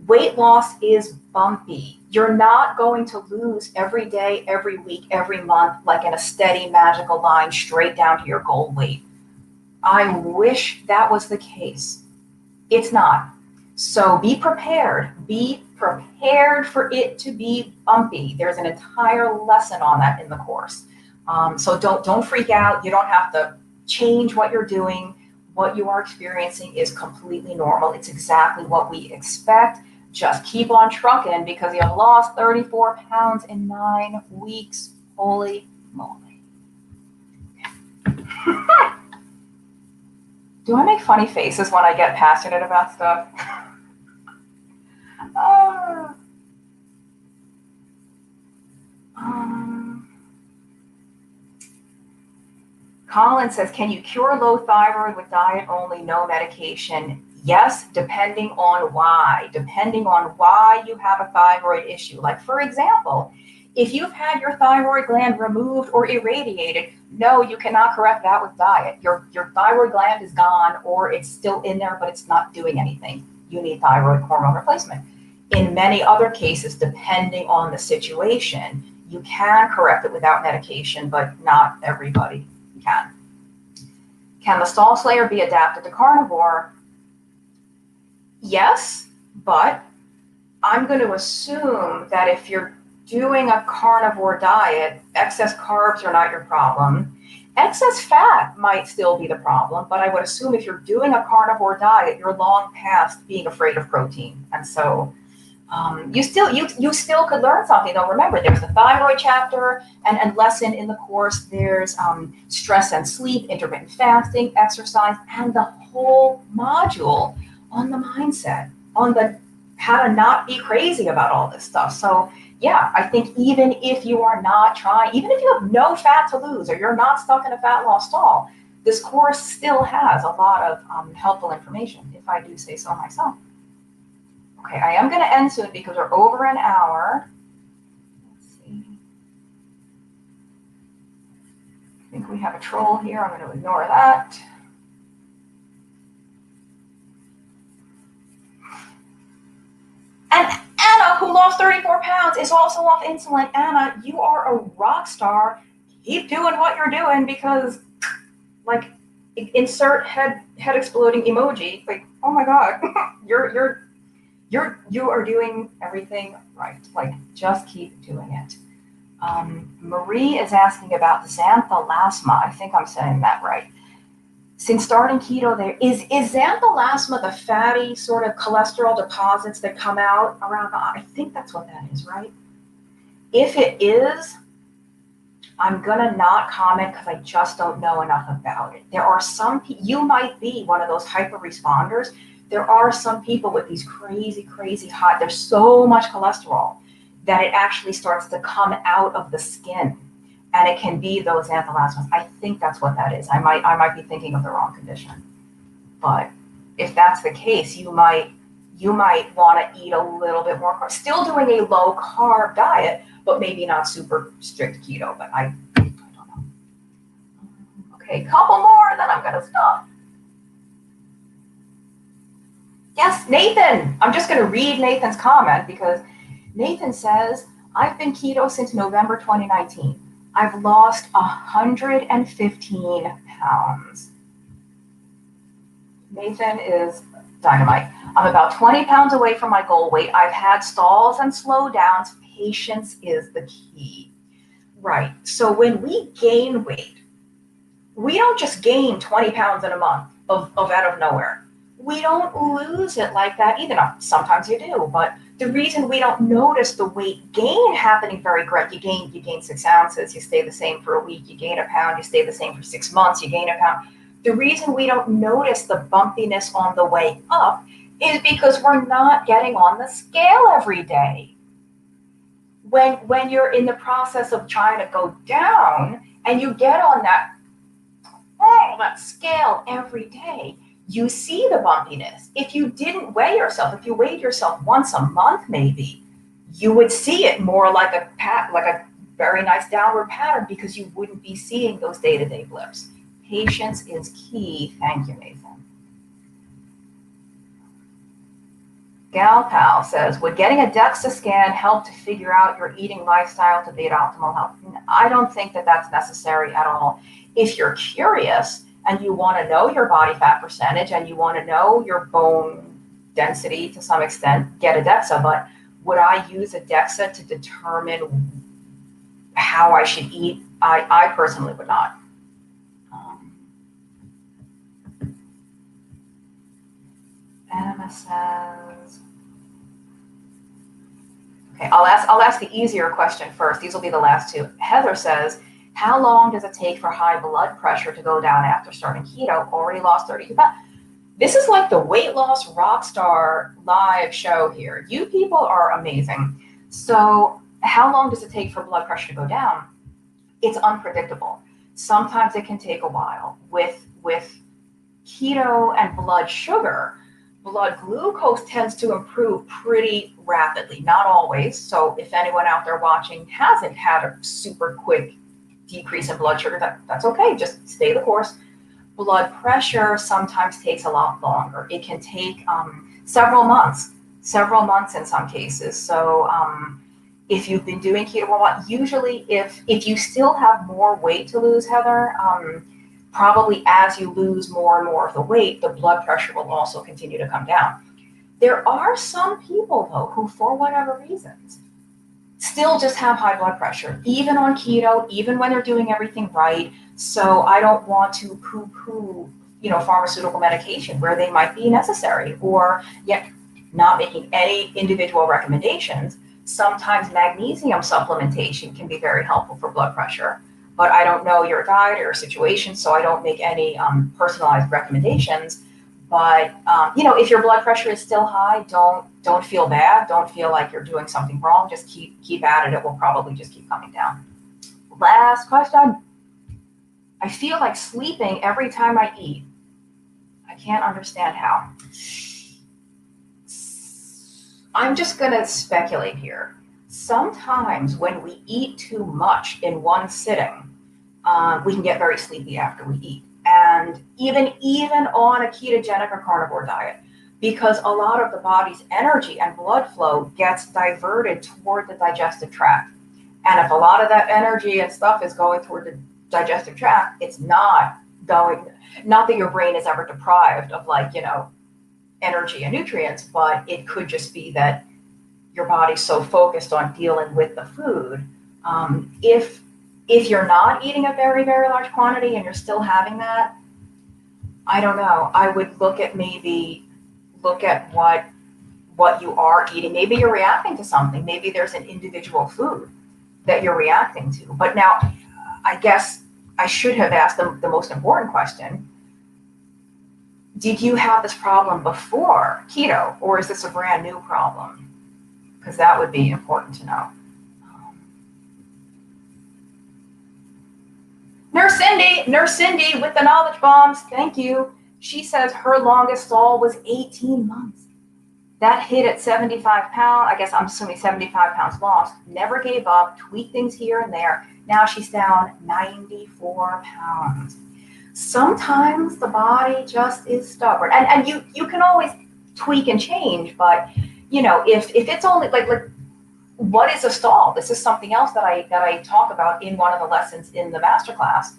Weight loss is bumpy. You're not going to lose every day, every week, every month, like in a steady magical line straight down to your goal weight. I wish that was the case. It's not. So be prepared. Be prepared for it to be bumpy. There's an entire lesson on that in the course. So don't freak out. You don't have to change what you're doing. What you are experiencing is completely normal. It's exactly what we expect. Just keep on trucking because you have lost 34 pounds in 9 weeks. Holy moly. Do I make funny faces when I get passionate about stuff? Colin says, can you cure low thyroid with diet only, no medication? Yes, depending on why you have a thyroid issue. Like, for example, if you've had your thyroid gland removed or irradiated, no, you cannot correct that with diet. Your thyroid gland is gone, or it's still in there, but it's not doing anything. You need thyroid hormone replacement. In many other cases, depending on the situation, you can correct it without medication, but not everybody can. Can the Stall Slayer be adapted to carnivore? Yes, but I'm going to assume that if you're doing a carnivore diet, excess carbs are not your problem. Excess fat might still be the problem, but I would assume if you're doing a carnivore diet, you're long past being afraid of protein. And so you still could learn something, though. Remember, there's the thyroid chapter and lesson in the course. There's stress and sleep, intermittent fasting, exercise, and the whole module on the mindset, on the how to not be crazy about all this stuff. So yeah, I think even if you are not trying, even if you have no fat to lose or you're not stuck in a fat loss stall, this course still has a lot of helpful information, if I do say so myself. Okay, I am going to end soon because we're over an hour. Let's see. I think we have a troll here. I'm going to ignore that. And Anna, who lost 34 pounds, is also off insulin. Anna, you are a rock star. Keep doing what you're doing because, like, insert head exploding emoji. Like, oh my God, you are doing everything right. Like, just keep doing it. Marie is asking about the xantholasma. I think I'm saying that right. Since starting keto, there is xantholasma the fatty sort of cholesterol deposits that come out around the eye? I think that's what that is, right? If it is, I'm gonna not comment because I just don't know enough about it. There are some you might be one of those hyper responders. There are some people with these crazy high. There's so much cholesterol that it actually starts to come out of the skin. And it can be those xantholasmas. I think that's what that is. I might be thinking of the wrong condition. But if that's the case, you might want to eat a little bit more carbs. Still doing a low carb diet, but maybe not super strict keto. But I don't know. Okay, couple more, then I'm gonna stop. Yes, Nathan. I'm just gonna read Nathan's comment because Nathan says, I've been keto since November 2019. I've lost 115 pounds. Nathan is dynamite. I'm about 20 pounds away from my goal weight. I've had stalls and slowdowns. Patience is the key. Right. So when we gain weight, we don't just gain 20 pounds in a month of out of nowhere. We don't lose it like that either. Now, sometimes you do, but the reason we don't notice the weight gain happening very quick, you gain 6 ounces, you stay the same for a week, you gain a pound, you stay the same for 6 months, you gain a pound. The reason we don't notice the bumpiness on the way up is because we're not getting on the scale every day. When you're in the process of trying to go down and you get on that scale every day, you see the bumpiness. If you didn't weigh yourself, if you weighed yourself once a month, maybe you would see it more like a very nice downward pattern because you wouldn't be seeing those day-to-day blips. Patience is key. Thank you, Nathan. Gal Pal says, would getting a DEXA scan help to figure out your eating lifestyle to be at optimal health? I don't think that that's necessary at all. If you're curious and you want to know your body fat percentage and you want to know your bone density to some extent, get a DEXA. But would I use a DEXA to determine how I should eat? I personally would not. Anna says, okay, I'll ask the easier question first. These will be the last two. Heather says, how long does it take for high blood pressure to go down after starting keto? Already lost 32 pounds. This is like the weight loss rock star live show here. You people are amazing. So how long does it take for blood pressure to go down? It's unpredictable. Sometimes it can take a while. With keto and blood sugar, blood glucose tends to improve pretty rapidly. Not always. So if anyone out there watching hasn't had a super quick decrease in blood sugar, that's okay. Just stay the course. Blood pressure sometimes takes a lot longer. It can take several months in some cases. So if you've been doing keto a lot, usually if you still have more weight to lose, Heather, probably as you lose more and more of the weight, the blood pressure will also continue to come down. There are some people, though, who, for whatever reasons, still just have high blood pressure, even on keto, even when they're doing everything right. So I don't want to poo-poo, pharmaceutical medication where they might be necessary, or yet not making any individual recommendations. Sometimes magnesium supplementation can be very helpful for blood pressure, but I don't know your diet or your situation, so I don't make any personalized recommendations. But if your blood pressure is still high, don't feel bad. Don't feel like you're doing something wrong. Just keep at it. It will probably just keep coming down. Last question. I feel like sleeping every time I eat. I can't understand how. I'm just going to speculate here. Sometimes when we eat too much in one sitting, we can get very sleepy after we eat. And even on a ketogenic or carnivore diet, because a lot of the body's energy and blood flow gets diverted toward the digestive tract. And if a lot of that energy and stuff is going toward the digestive tract, it's not that your brain is ever deprived of energy and nutrients, but it could just be that your body's so focused on dealing with the food. If you're not eating a very, very large quantity and you're still having that, I don't know. I would look at what you are eating. Maybe you're reacting to something. Maybe there's an individual food that you're reacting to. But now, I guess I should have asked the most important question. Did you have this problem before keto, or is this a brand new problem? Because that would be important to know. Nurse Cindy with the knowledge bombs. Thank you. She says her longest stall was 18 months. That hit at 75 pounds. I guess I'm assuming 75 pounds lost. Never gave up, tweaked things here and there. Now she's down 94 pounds. Sometimes the body just is stubborn. And you can always tweak and change, but if it's only like what is a stall? This is something else that I talk about in one of the lessons in the masterclass.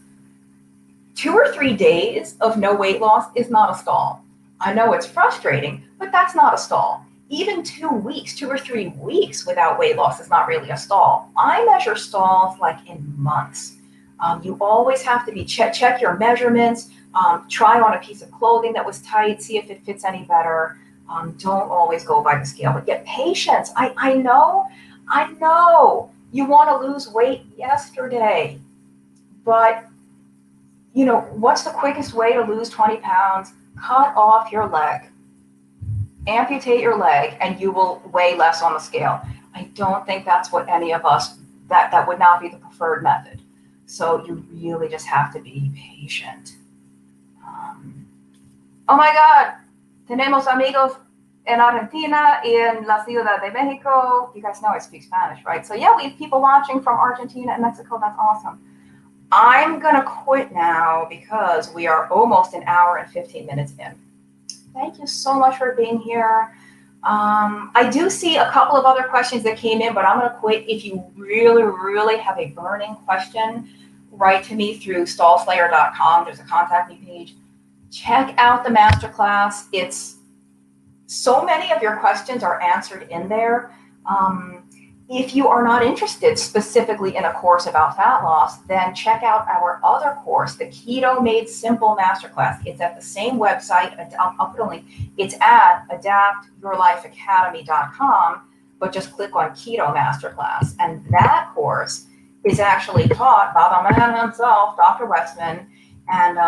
2 or 3 days of no weight loss is not a stall. I know it's frustrating, but that's not a stall. Even 2 weeks, 2 or 3 weeks without weight loss is not really a stall. I measure stalls like in months. You always have to be check your measurements, try on a piece of clothing that was tight, see if it fits any better. Don't always go by the scale, but get patience. I know you want to lose weight yesterday, but what's the quickest way to lose 20 pounds? Cut off your leg, amputate your leg, and you will weigh less on the scale. I don't think that's what any of us, that would not be the preferred method. So you really just have to be patient. Oh my God, tenemos amigos en Argentina, en la Ciudad de Mexico. You guys know I speak Spanish, right? So yeah, we have people watching from Argentina and Mexico. That's awesome. I'm going to quit now because we are almost an hour and 15 minutes in. Thank you so much for being here. I do see a couple of other questions that came in, but I'm going to quit. If you really, really have a burning question, write to me through stallslayer.com. There's a contact me page. Check out the masterclass. It's so many of your questions are answered in there. If you are not interested specifically in a course about fat loss, then check out our other course, the Keto Made Simple Masterclass. It's at the same website. I'll put a link. It's at adaptyourlifeacademy.com, but just click on Keto Masterclass. And that course is actually taught by the man himself, Dr. Westman. And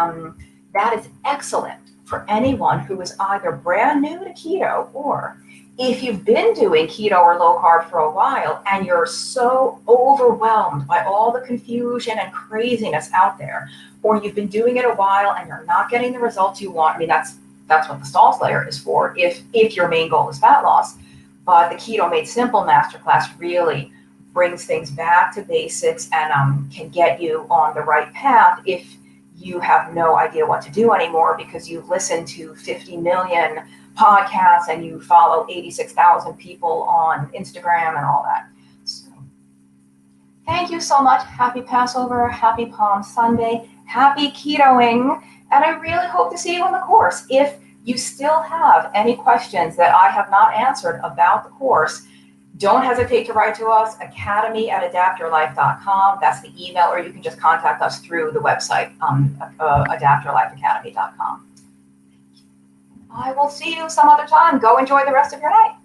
that is excellent for anyone who is either brand new to keto, or if you've been doing keto or low carb for a while and you're so overwhelmed by all the confusion and craziness out there, or you've been doing it a while and you're not getting the results you want. I mean, that's what the Stall Slayer is for, if your main goal is fat loss. But the Keto Made Simple Masterclass really brings things back to basics and can get you on the right path if you have no idea what to do anymore because you've listened to 50 million podcasts and you follow 86,000 people on Instagram and all that. So thank you so much. Happy Passover, happy Palm Sunday, happy ketoing, and I really hope to see you in the course. If you still have any questions that I have not answered about the course, don't hesitate to write to us, academy@adaptyourlife.com. That's the email, or you can just contact us through the website, adaptyourlifeacademy.com. I will see you some other time. Go enjoy the rest of your night.